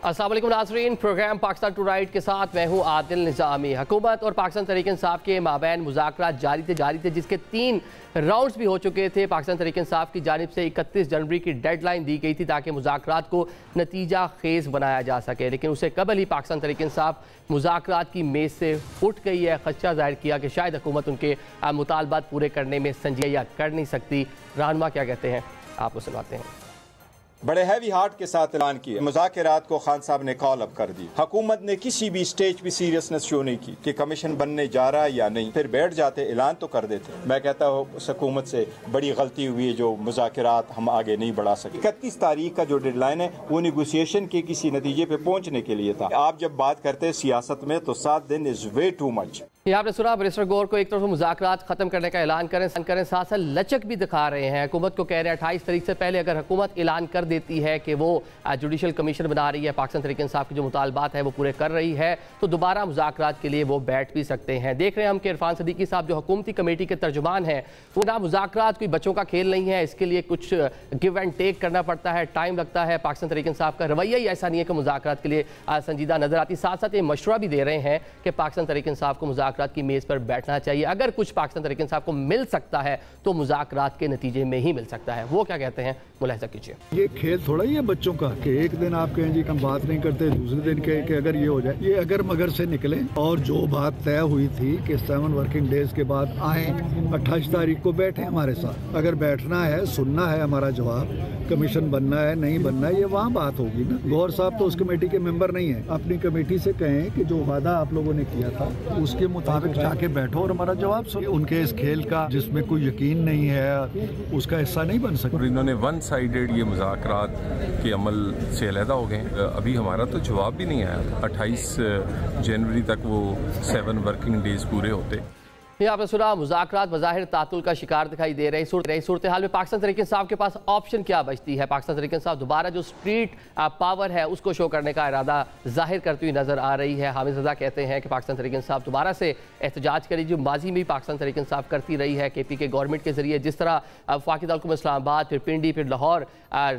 अस्सलाम वालेकुम नाज़रीन, प्रोग्राम पाकिस्तान टू राइट के साथ मैं हूँ आदिल निज़ामी। हुकूमत और पाकिस्तान तहरीक-ए-इंसाफ के माबैन मुज़ाकरात जारी थे जिसके 3 राउंड्स भी हो चुके थे। पाकिस्तान तहरीक-ए-इंसाफ की जानिब से 31 जनवरी की डेडलाइन दी गई थी ताकि मुज़ाकरात को नतीजा खेज़ बनाया जा सके, लेकिन उससे कबल ही पाकिस्तान तहरीक-ए-इंसाफ मुज़ाकरात की मेज़ से उठ गई है। खदशा जाहिर किया कि शायद हुकूमत उनके मुतालबात पूरे करने में संजीदा या कर नहीं सकती। रहनुमा क्या कहते हैं आपको सुनाते हैं। बड़े हैवी हार्ट के साथ ऐलान किया। मुज़ाकरात को खान साहब ने कॉल अप कर दी। हुकूमत ने किसी भी स्टेज पे सीरियसनेस शो नहीं की कि कमीशन बनने जा रहा है या नहीं। फिर बैठ जाते, ऐलान तो कर देते। मैं कहता हूँ उस हुकूमत से बड़ी गलती हुई है जो मुज़ाकरात हम आगे नहीं बढ़ा सके। 31 तारीख का जो डेडलाइन है वो नेगोशिएशन के किसी नतीजे पे पहुँचने के लिए था। आप जब बात करते हैं सियासत में तो 7 दिन इज वे टू मच। आपने सुना बैरिस्टर गौर को एक तरफ मुज़ाकरात खत्म करने का ऐलान करें साथ साथ लचक भी दिखा रहे हैं। हुकूमत को कह रहे हैं 28 तारीख से पहले अगर हुकूमत ऐलान कर देती है कि वो जुडिशल कमीशन बना रही है, पाकिस्तान तहरीक-ए-इंसाफ के जो मुतालबात है वो पूरे कर रही है, तो दोबारा मुज़ाकरात के लिए वो बैठ भी सकते हैं। देख रहे हैं हम कि इरफान सदीकी साहब जो हुकूमती कमेटी के तर्जुमान हैं वो ना मुज़ाकरात कोई बच्चों का खेल नहीं है, इसके लिए कुछ गिव एंड टेक करना पड़ता है, टाइम लगता है। पाकिस्तान तहरीक-ए-इंसाफ का रवैया ही ऐसा नहीं है कि मुज़ाकरात के लिए संजीदा नजर आती। साथ साथ ये मशवरा भी दे रहे हैं कि पाकिस्तान तहरीक-ए-इंसाफ को मुज़ाकरात की मेज़ पर बैठना चाहिए। अगर कुछ पाकिस्तान तहरीक-ए-इंसाफ को मिल सकता है तो मुज़ाकरात के नतीजे में ही मिल सकता है। वो क्या कहते हैं मुलाहिज़ा कीजिए। ये खेल थोड़ा ही है बच्चों का कि एक दिन आप कहें जी हम बात नहीं करते, दूसरे दिन कहें कि अगर ये हो जाए। ये अगर मगर से निकले और जो बात तय हुई थी कि 7 वर्किंग डेज के बाद आए, 28 तारीख को बैठे हमारे साथ। अगर बैठना है, सुनना है हमारा जवाब, कमीशन बनना है नहीं बनना है, ये वहाँ बात होगी ना। गौर साहब तो उस कमेटी के मेंबर नहीं है। अपनी कमेटी से कहें कि जो वादा आप लोगों ने किया था उसके मुताबिक जाके बैठो और हमारा जवाब सुनो। उनके इस खेल का जिसमें कोई यकीन नहीं है उसका हिस्सा नहीं बन सकता। इन्होंने वन साइडेड ये मुज़ाकरात के अमल से अलहदा हो गए। अभी हमारा तो जवाब भी नहीं आया। 28 जनवरी तक वो 7 वर्किंग डेज पूरे होते। ये आपने सुना, मुज़ाकरात बज़ाहिर तातुल का शिकार दिखाई दे रही सूरत हाल में पाकिस्तान तहरीक-ए-इंसाफ के पास ऑप्शन क्या बचती है। पाकिस्तान तहरीक-ए-इंसाफ दोबारा जो स्ट्रीट पावर है उसको शो करने का इरादा जाहिर करती हुई नजर आ रही है। हामिद रज़ा कहते हैं कि पाकिस्तान तहरीक-ए-इंसाफ दोबारा से एहतजाज करेगी, जो माजी में भी पाकिस्तान तहरीक-ए-इंसाफ करती रही है। KP के गवर्नमेंट के जरिए जिस तरह वफाकी हुकूमत इस्लामाबाद, फिर पिंडी, फिर लाहौर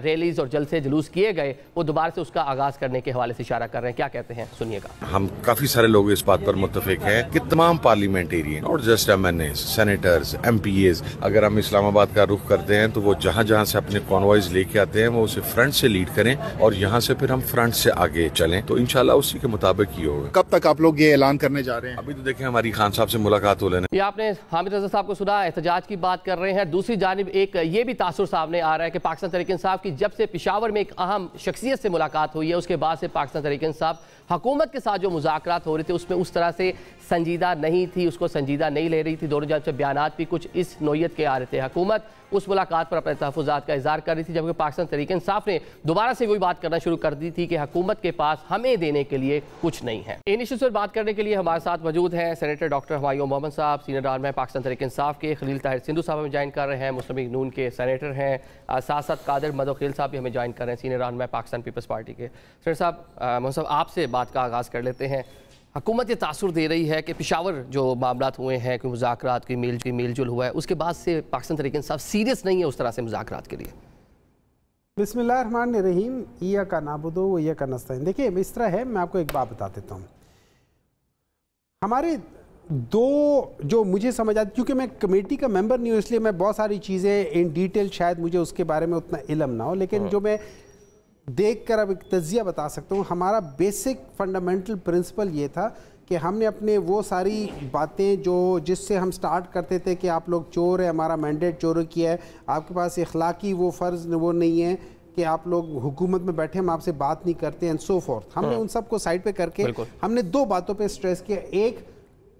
रैलीज और जलसे जुलूस किए गए, वो दोबारा से उसका आगाज करने के हवाले से इशारा कर रहे हैं। क्या कहते हैं सुनिएगा। हम काफी सारे लोग इस बात पर मुत्तफिक हैं कि तमाम पार्लियामेंटेरियन और जस्ट MNAs, सेनेटर्स, MPAs, अगर हम इस्लामाबाद का रुख करते हैं तो वो जहाँ जहाँ से अपने कॉन्वॉयज लेके आते हैं वो उसे फ्रंट से लीड करें और यहाँ से फिर हम फ्रंट से आगे चलें, तो इंशाल्लाह उसी के मुताबिक ही होगा। कब तक आप लोग ये ऐलान करने जा रहे हैं? अभी तो देखें हमारी खान साहब से मुलाकात हो लेने। ये आपने हामिद रज़ा साहब को सुना, एहतजाज की बात कर रहे हैं। दूसरी जानिब एक ये भी तासुर सामने आ रहा है कि पाकिस्तान तहरीक-ए-इंसाफ की जब से पेशावर में एक अहम शख्सियत से मुलाकात हुई है उसके बाद से पाकिस्तान तहरीक-ए-इंसाफ हुकूमत के साथ जो मुज़ाकरात हो रहे थे उसमें उस तरह से संजीदा नहीं थी, उसको संजीदा नहीं ले रही थी। दोनों जानब से बयानात भी कुछ इस नोयत के आ रहे थे। हुकूमत उस मुलाकात पर अपने तहफ़्फ़ुज़ात का इज़हार कर रही थी, जबकि पाकिस्तान तहरीक-ए-इंसाफ ने दोबारा से कोई बात करना शुरू कर दी थी कि हुकूमत के पास हमें देने के लिए कुछ नहीं है। इन इश्यूज़ पर बात करने के लिए हमारे साथ मौजूद हैं सेनेटर डॉक्टर हुमायूं मोहम्मद साहब, सीनियर रहनुमा पाकिस्तान तहरीक-ए-इंसाफ के। खलील ताहिर सिंधु साहब हमें ज्वाइन कर रहे हैं, मुस्लिम लीग नून के सेनेटर हैं। साथ साथ कादिर मदोखिल साहब भी हमें ज्वाइन कर रहे हैं, सीनियर रहनुमा पाकिस्तान पीपल्स पार्टी के। सर साहब, मोहम्मद साहब आपसे बात का आगाज़ कर लेते हैं। हुकूमत ये तासुर दे रही है कि पेशावर जो मामलात हुए हैं, कोई मुज़ाकरात की मेल जुल हुआ है, उसके बाद से पाकिस्तान तहरीक-ए-इंसाफ सीरियस नहीं है उस तरह से मुज़ाकरात के लिए। बिस्मिल्लाहिर्रहमानिर्रहीम, इय्याका नअबुदु व इय्याका नस्तईन। देखिए इस तरह है, मैं आपको एक बात बता देता हूँ। हमारे दो जो मुझे समझ आती, क्योंकि मैं कमेटी का मेंबर नहीं हूँ इसलिए मैं बहुत सारी चीज़ें इन डिटेल शायद मुझे उसके बारे में उतना इल्म ना हो, लेकिन जो मैं देख कर अब एक तज़िया बता सकता हूँ। हमारा बेसिक फंडामेंटल प्रिंसिपल ये था कि हमने अपने वो सारी बातें जो जिससे हम स्टार्ट करते थे कि आप लोग चोर है, हमारा मैंडेट चोरी किया है, आपके पास इखलाकी वो फ़र्ज़ वो नहीं है कि आप लोग हुकूमत में बैठे हम आपसे बात नहीं करते एंड सो फोर्थ। हमने उन सब को साइड पे करके हमने 2 बातों पे स्ट्रेस किया। एक,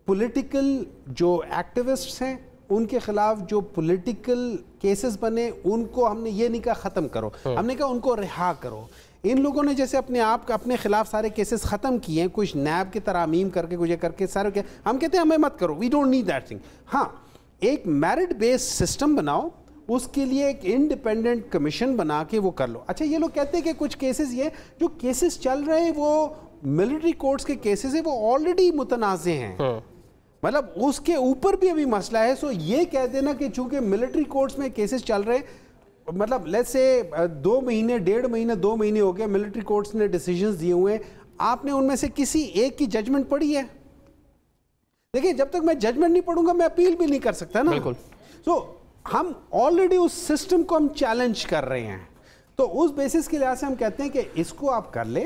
पॉलिटिकल जो एक्टिविस्ट्स हैं उनके खिलाफ जो पॉलिटिकल केसेस बने उनको हमने ये नहीं कहा ख़त्म करो, हमने कहा उनको रिहा करो। इन लोगों ने जैसे अपने आप का अपने खिलाफ सारे केसेस ख़त्म किए हैं, कुछ नैब की तरामीम करके कुछ करके सारे के, हम कहते हैं हमें मत करो, we don't need that thing. हाँ, एक मेरिट बेस्ड सिस्टम बनाओ, उसके लिए एक इंडिपेंडेंट कमीशन बना के वो कर लो। अच्छा, ये लोग कहते हैं कि कुछ केसेस, ये जो केसेस चल रहे हैं वो मिलिट्री कोर्ट्स के केसेस है, वो ऑलरेडी मुतनाज़े हैं, मतलब उसके ऊपर भी अभी मसला है। सो ये कह देना कि चूंकि मिलिट्री कोर्ट्स में केसेस चल रहे हैं मतलब लेट्स से 2 महीने 1.5 महीने 2 महीने हो गए, मिलिट्री कोर्ट्स ने डिसीजंस दिए हुए हैं, आपने उनमें से किसी एक की जजमेंट पढ़ी है? देखिए, जब तक मैं जजमेंट नहीं पढ़ूंगा मैं अपील भी नहीं कर सकता ना। बिल्कुल। तो हम ऑलरेडी उस सिस्टम को हम चैलेंज कर रहे हैं, तो उस बेसिस के लिहाज से हम कहते हैं कि इसको आप कर ले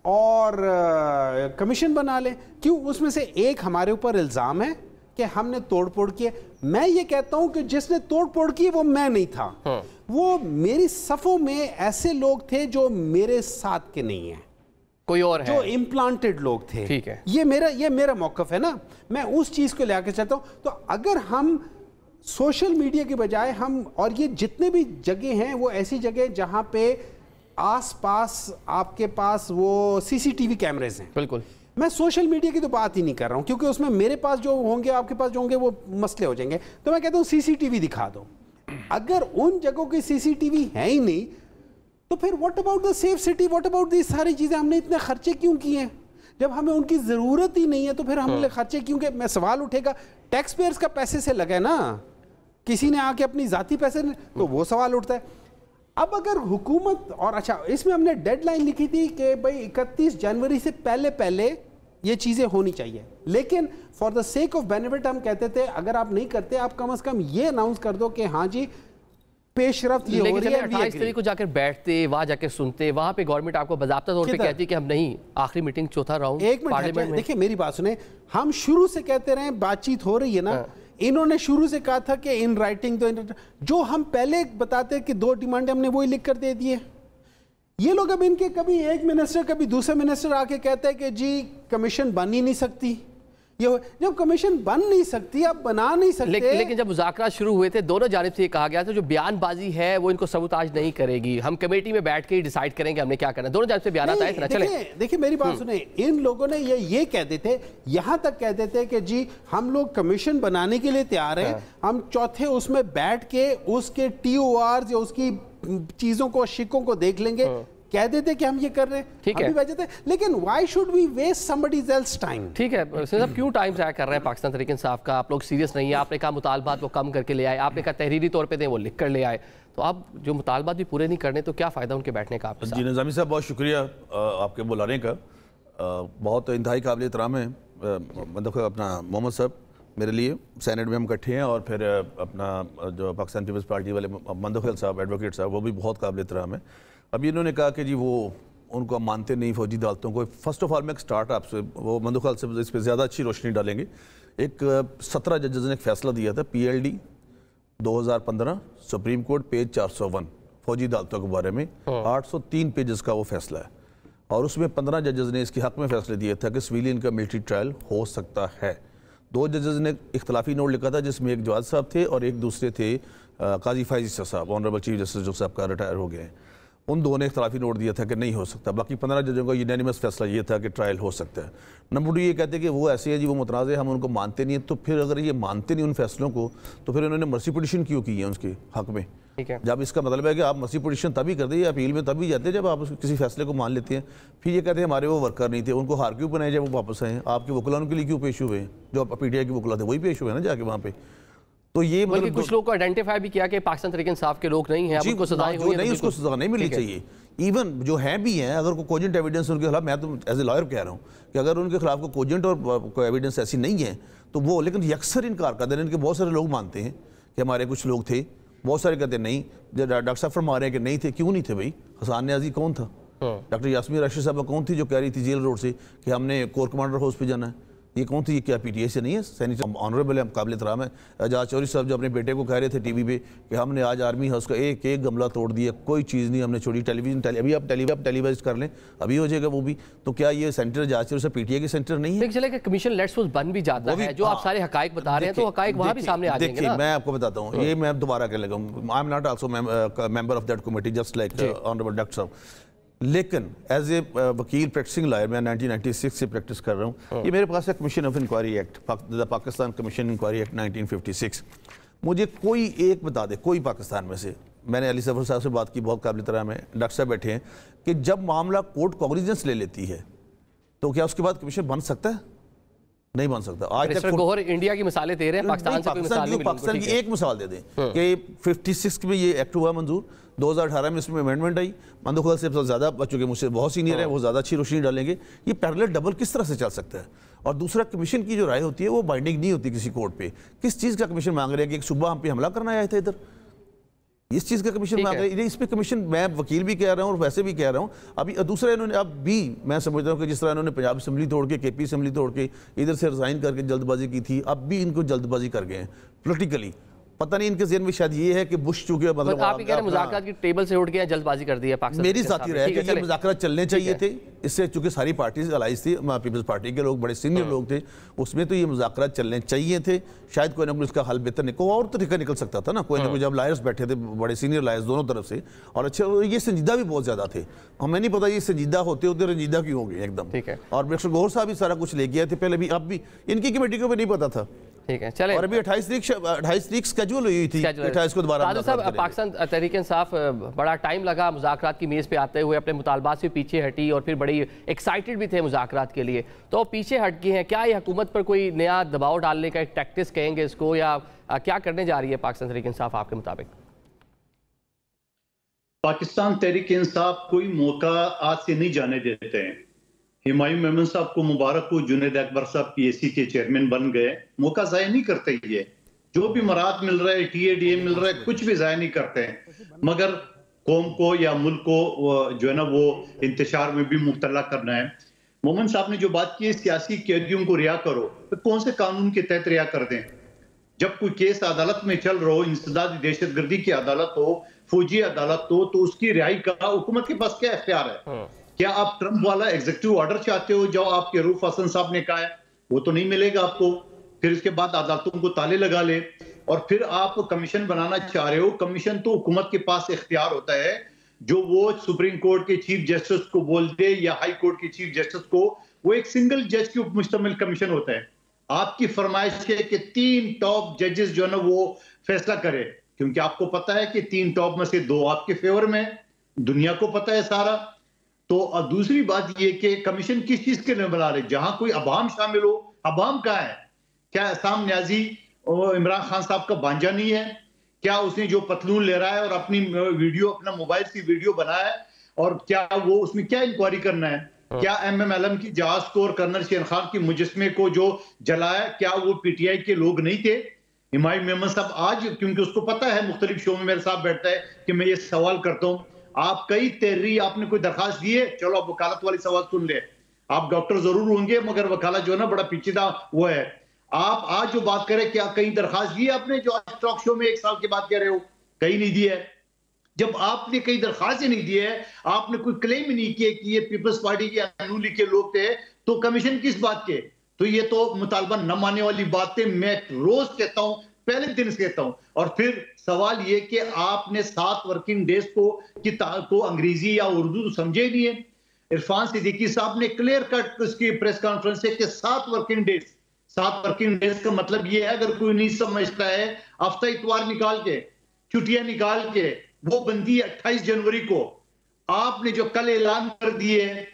और कमीशन बना लें। क्यों? उसमें से एक हमारे ऊपर इल्ज़ाम है कि हमने तोड़फोड़ की है। मैं ये कहता हूं कि जिसने तोड़फोड़ की वो मैं नहीं था, वो मेरी सफ़ों में ऐसे लोग थे जो मेरे साथ के नहीं हैं, कोई और है, जो इम्प्लांटेड लोग थे। ठीक है, ये मेरा मौक़िफ़ है ना, मैं उस चीज़ को लेकर चलता हूं। तो अगर हम सोशल मीडिया के बजाय हम, और ये जितने भी जगह हैं वो ऐसी जगह जहां पे आसपास आपके पास वो सीसीटीवी कैमरेज हैं। बिल्कुल, मैं सोशल मीडिया की तो बात ही नहीं कर रहा हूं, क्योंकि उसमें मेरे पास जो होंगे आपके पास जो होंगे वो मसले हो जाएंगे। तो मैं कहता हूं सीसीटीवी दिखा दो। अगर उन जगहों की सीसीटीवी है ही नहीं तो फिर what about the safe city, what about the सारी चीज़ें? हमने इतने खर्चे क्यों किए हैं? जब हमें उनकी ज़रूरत ही नहीं है तो फिर हमने खर्चे क्यों किए? मैं सवाल उठेगा, टैक्स पेयर्स का पैसे से लगे ना, किसी ने आके अपनी ज़ाती पैसे, तो वो सवाल उठता है। अब अगर हुकूमत, और अच्छा इसमें हमने डेडलाइन लिखी थी कि भाई 31 जनवरी से पहले ये चीज़ें होनी चाहिए, लेकिन for the sake of benefit हम कहते थे अगर आप नहीं करते आप कम से कम ये अनाउंस कर दो कि हाँ जी पेशरफ्त ये हो रही है। 28 तारीख को जाकर बैठते, वहां जाकर सुनते, वहां पे गवर्नमेंट आपको बाज़ाब्ता तौर पे कहती कि हम नहीं, आखिरी मीटिंग चौथा राउंड पार्लियामेंट में। देखिए मेरी बात सुने, हम शुरू से कहते रहे बातचीत हो रही है ना, इन्होंने शुरू से कहा था कि इन राइटिंग, तो जो हम पहले बताते कि 2 डिमांड हमने वही लिख कर दे दिए। ये लोग अब इनके कभी एक मिनिस्टर कभी दूसरे मिनिस्टर आके कहते हैं कि जी कमीशन बन ही नहीं सकती। ये जब कमीशन बन नहीं सकती, आप बना नहीं सकते। लेकिन जब मुज़ाकरात शुरू हुए थे दोनों जानिब से ये कहा गया था जो बयानबाजी है वो इनको सबूताज नहीं करेगी, हम कमेटी में बैठ के ही डिसाइड करेंगे हमने क्या करना है। दोनों जानिब से बयान आए थे ना। चले देखिए मेरी बात सुने, इन लोगों ने ये कहते थे, यहां तक कहते थे कि जी हम लोग कमीशन बनाने के लिए तैयार हैं, हम चौथे उसमें बैठ के उसके TORs या उसकी चीजों को, शिकों को देख लेंगे, कह देते कि हम ये कर रहे हैं, ठीक है, लेकिन why should we waste somebody else time? ठीक है साहब, क्यों टाइम ज़ाया कर रहे हैं पाकिस्तान तहरीक इंसाफ का? आप लोग सीरियस नहीं है, आपने कहा मुतालबात वो कम करके ले आए, आपने कहा तहरीरी तौर पे दें वो लिख कर ले आए, तो आप जो मुतालबात भी पूरे नहीं करने तो क्या फ़ायदा उनके बैठने का? आपके जी निज़ामी साहब बहुत शुक्रिया आपके बुलाने का, बहुत इंतहाई काबिल एहतराम है। मतलब अपना मोहम्मद साहब मेरे लिए सेनेट में हम इकट्ठे हैं, और फिर अपना जो पाकिस्तान पीपल्स पार्टी वाले मंदोखिल साहब एडवोकेट साहब वो भी बहुत काबिल एहतराम है। अभी इन्होंने कहा कि जी वो उनको मानते नहीं फौजी अदालतों को। फर्स्ट ऑफ ऑल मैं एक स्टार्ट आपसे, वो मंदोखिल से इस पर ज़्यादा अच्छी रोशनी डालेंगे। एक 17 जजेस ने एक फ़ैसला दिया था PLD 2015 सुप्रीम कोर्ट पेज 401 फौजी अदालतों के बारे में, 803 पेजेस का वो फैसला है, और उसमें 15 जजेस ने इसके हक़ में फ़ैसला दिया था कि सिविलियन का मिलिट्री ट्रायल हो सकता है। 2 जजेस ने इख्तलाफी नोट लिखा था जिसमें एक जवाद साहब थे और एक दूसरे थे काजी फाइज़ साहब, ऑनरेबल चीफ जस्टिस जो साहब का रिटायर हो गए हैं। उन दोनों ने इख्तलाफी नोट दिया था कि नहीं हो सकता। बाकी 15 जजों का यूनानिमस फैसला ये था कि ट्रायल हो सकता है। नंबर 2 ये कहते हैं कि वो ऐसे है जी वो मुतनाज़ है, हम उनको मानते नहीं है। तो फिर अगर ये मानते नहीं उन फैसलों को तो फिर उन्होंने मर्सी पिटीशन क्यों की है उसके हक़ में? ठीक है, जब इसका मतलब है कि आप मर्सी पिटीशन तभी करते हैं, अपील में तभी जाते हैं जब आप किसी फैसले को मान लेते हैं। फिर ये कहते हैं हमारे वो वर्कर नहीं थे, उनको हार क्यों बनाए जब वो वापस आए? आपके वकलान के लिए क्यों पेश हुए? जो PTI के वकला थे वही पेश हुए ना जाके वहाँ पे। तो ये मतलब कुछ लोग को आइडेंटिफाई भी किया कि पाकिस्तान तहरीक इंसाफ के लोग नहीं हैं, उनको सजाएं हुई नहीं, उसको सजा नहीं मिलनी चाहिए। इवन जो हैं भी हैं, अगर कोई कोजेंट एविडेंस उनके खिलाफ, मैं तो एज ए लॉयर कह रहा हूँ कि अगर उनके खिलाफ कोई कोजेंट और कोई एविडेंस ऐसी नहीं है तो वो, लेकिन अक्सर इनकार करते हैं। इनके बहुत सारे लोग मानते हैं कि हमारे कुछ लोग थे, बहुत सारे कहते हैं नहीं। जब डॉक्टर साहब फरमा रहे हैं कि नहीं थे, क्यों नहीं थे भाई? हसन न्याजी कौन था? डॉक्टर यास्मीन राशिद साहब कौन थी जो कह रही थी जेल रोड से कि हमने कोर कमांडर हाउस पे जाना है? ये कौन थी? ये क्या PTI से नहीं है? सैनिक ऑनरेबल है, काबिल एहतराम है। एजाज चौधरी साहब जो अपने बेटे को कह रहे थे TV पे कि हमने आज आर्मी हाउस का एक एक गमला तोड़ दिया, कोई चीज़ नहीं हमने छोड़ी। टेलीविजन अभी आप टेलीवाइज कर लें, अभी हो जाएगा वो भी। तो क्या ये सेंटर एजाज चौधरी साहब PTI के सेंटर नहीं है? चले कि कमीशन लेट्स सपोज बन भी जाता है, जो आप सारे हकाइक बता रहे हैं तो हकाइक वहाँ भी सामने आ जाएंगे ना। मैं आपको बताता हूँ, ये मैं दोबारा कह लगा, आई am not also member of that committee just like honourable doctor साहब। लेकिन एज ए वकील प्रैक्टिसिंग लॉयर मैं 1996 से प्रैक्टिस कर रहा हूँ। ये मेरे पास है commission of inquiry act, the Pakistan commission inquiry act 1956। मुझे कोई एक बता दे, कोई पाकिस्तान में से, मैंने अली सफर साहब से बात की, बहुत काबिल तरह में डॉक्टर साहब बैठे हैं, कि जब मामला कोर्ट कॉग्निजेंस ले लेती है तो क्या उसके बाद कमीशन बन सकता है? नहीं बन सकता। आज तक गौहर इंडिया की मिसालें दे रहे हैं, पाकिस्तान से कोई मिसाल नहीं मिली। पाकिस्तान की एक मिसाल दे दें कि 56 में ये एक्ट हुआ मंजूर, 2018 में इसमें अमेंडमेंट आई, मंदोखुदा से ज़्यादा, चूंकि मुझसे बहुत सीनियर है, वो ज़्यादा अच्छी रोशनी डालेंगे। ये पैरेलल डबल किस तरह से चल सकता है? और दूसरा, कमीशन की जो राय होती है वो बाइंडिंग नहीं होती किसी कोर्ट पे। किस चीज़ का कमीशन मांग रहे हैं कि एक सुबह हम पे हमला करना आया था इधर, इस चीज़ का कमीशन मांग रहे हैं। इस पे कमीशन, मैं वकील भी कह रहा हूँ और वैसे भी कह रहा हूँ। अभी दूसरा, इन्होंने अब भी मैं समझता हूँ कि जिस तरह इन्होंने पंजाब असेंबली तोड़ के, केपी असेंबली तोड़ के इधर से रिजाइन करके जल्दबाजी की थी, अब भी इनको जल्दबाजी कर गए हैं पोलिटिकली। पता नहीं इनके ज़हन में शायद ये है कि बुश चूंकि मतलब आप कह रहे हैं मुज़ाकरात की टेबल से उठ गए, जल्दबाजी कर दी है पाकिस्तान। मेरी साथी रहा है कि ये मुज़ाकरात चलने चाहिए थे, इससे चूंकि सारी पार्टीज अलाइज थी, पीपल्स पार्टी के लोग बड़े सीनियर लोग थे, उसमें तो ये मुज़ाकरात चलने चाहिए थे। शायद कोई ना कोई इसका हल बेहतर निकल, और तरीका निकल सकता था ना, कोई ना कोई। जब लायर्स बैठे थे, बड़े सीनियर लायर्स दोनों तरफ से, और अच्छे, ये संजीदा भी बहुत ज़्यादा थे। हमें नहीं पता ये संजीदा होते होते रंजीदा क्यों हो गए एकदम। ठीक है। और मिस्टर गौहर साहब भी सारा कुछ ले गए थे पहले भी, अब भी इनकी कमेटी को भी नहीं पता था। ठीक है, चले। और अभी 28 तारीख स्केड्यूल हुई थी, 28 को दोबारा। पाकिस्तान तहरीक इंसाफ बड़ा टाइम लगा मुज़ाकरात की मेज़ पे आते हुए, अपने मुतालबात से पीछे हटी और फिर बड़ी एक्साइटेड भी थे मुज़ाकरात के लिए, तो पीछे हट गई हैं। क्या ये हुकूमत पर कोई नया दबाव डालने का एक टैक्टिस कहेंगे इसको, या क्या करने जा रही है पाकिस्तान तहरीक इंसाफ आपके मुताबिक? पाकिस्तान तहरीक इंसाफ कोई मौका आज से नहीं जाने देते हैं। हुमायूं मेमन साहब को मुबारक हो, जुनैद अकबर साहब पीएसी के चेयरमैन बन गए, मौका ज़ाया नहीं करते। ये जो भी मराद मिल रहा है, टीएडीए मिल रहा है, कुछ भी ज़ाया नहीं करते हैं, मगर कौम को या मुल्क को जो है ना वो इंतशार में भी मुब्तला करना है। मोमन साहब ने जो बात की है, सियासी कैदियों को रिहा करो, तो कौन से कानून के तहत रिहा कर दें? जब कोई केस अदालत में चल रहा हो, इंसदादी दहशतगर्दी की अदालत हो, फौजी अदालत हो, तो उसकी रिहाई का हुकूमत के पास क्या इख्तियार है? क्या आप ट्रंप वाला एग्जीक्यूटिव ऑर्डर चाहते हो जो आपके रूफ हसन साहब ने कहा है? वो तो नहीं मिलेगा आपको। फिर इसके बाद अदालतों को ताले लगा ले, और फिर आप कमीशन बनाना चाह रहे हो। कमीशन तो हुकूमत के पास इख्तियार होता है, जो वो सुप्रीम कोर्ट के चीफ जस्टिस को बोल दे या हाई कोर्ट के चीफ जस्टिस को, वो एक सिंगल जज के ऊपर मुश्तमिल कमीशन होता है। आपकी फरमाइश है कि 3 टॉप जजेस जो है ना वो फैसला करे, क्योंकि आपको पता है कि 3 टॉप में से 2 आपके फेवर में, दुनिया को पता है सारा। तो और दूसरी बात ये कि कमीशन किस चीज के लिए बना रहे? जहां कोई अवाम शामिल हो। अवाम कहाँ है? क्या अहसान न्याजी इमरान खान साहब का भांजा नहीं है? क्या उसने जो पतलून ले रहा है और अपनी वीडियो, अपना मोबाइल से वीडियो बनाया है, और क्या वो उसमें क्या इंक्वायरी करना है? क्या एमएमएलएम की जहाज को और कर्नल शेर खान की मुजस्मे को जो जलाया, क्या वो पीटीआई के लोग नहीं थे? हुमायूं मेमन साहब आज, क्योंकि उसको पता है मुख्तलिफ शो में मेरे साथ बैठता है कि मैं ये सवाल करता हूँ, आप कई तहरीर, आपने कोई दरखास्त दी है? चलो आप वकालत वाली सवाल सुन ले। आप डॉक्टर जरूर होंगे, मगर वकालत जो है ना बड़ा पेचीदा वो है। आप आज जो बात करें, क्या कहीं दरखास्त दी है आपने, जो आज टॉक शो में 1 साल की बात कह रहे हो? कहीं नहीं दी है। जब आपने कहीं दरखास्त ही नहीं दी है, आपने कोई क्लेम ही नहीं किया कि ये पीपल्स पार्टी के अनूली के लोग थे, तो कमीशन किस बात के? तो ये तो मुतालबा न मानने वाली बातें मैं रोज कहता हूं, पहले दिन से कहता हूं। और फिर सवाल ये कि आपने 7 वर्किंग डेज को अंग्रेजी या उर्दू तो समझे नहीं है। इरफान सिद्दीकी साहब ने क्लियर कट उसकी प्रेस कॉन्फ्रेंस से कि 7 वर्किंग डेज, 7 वर्किंग डेज का मतलब ये है, अगर कोई नहीं समझता है, हफ्ता इतवार निकाल के, छुट्टियां निकाल के, वो बंदी 28 जनवरी को आपने जो कल ऐलान कर दिए,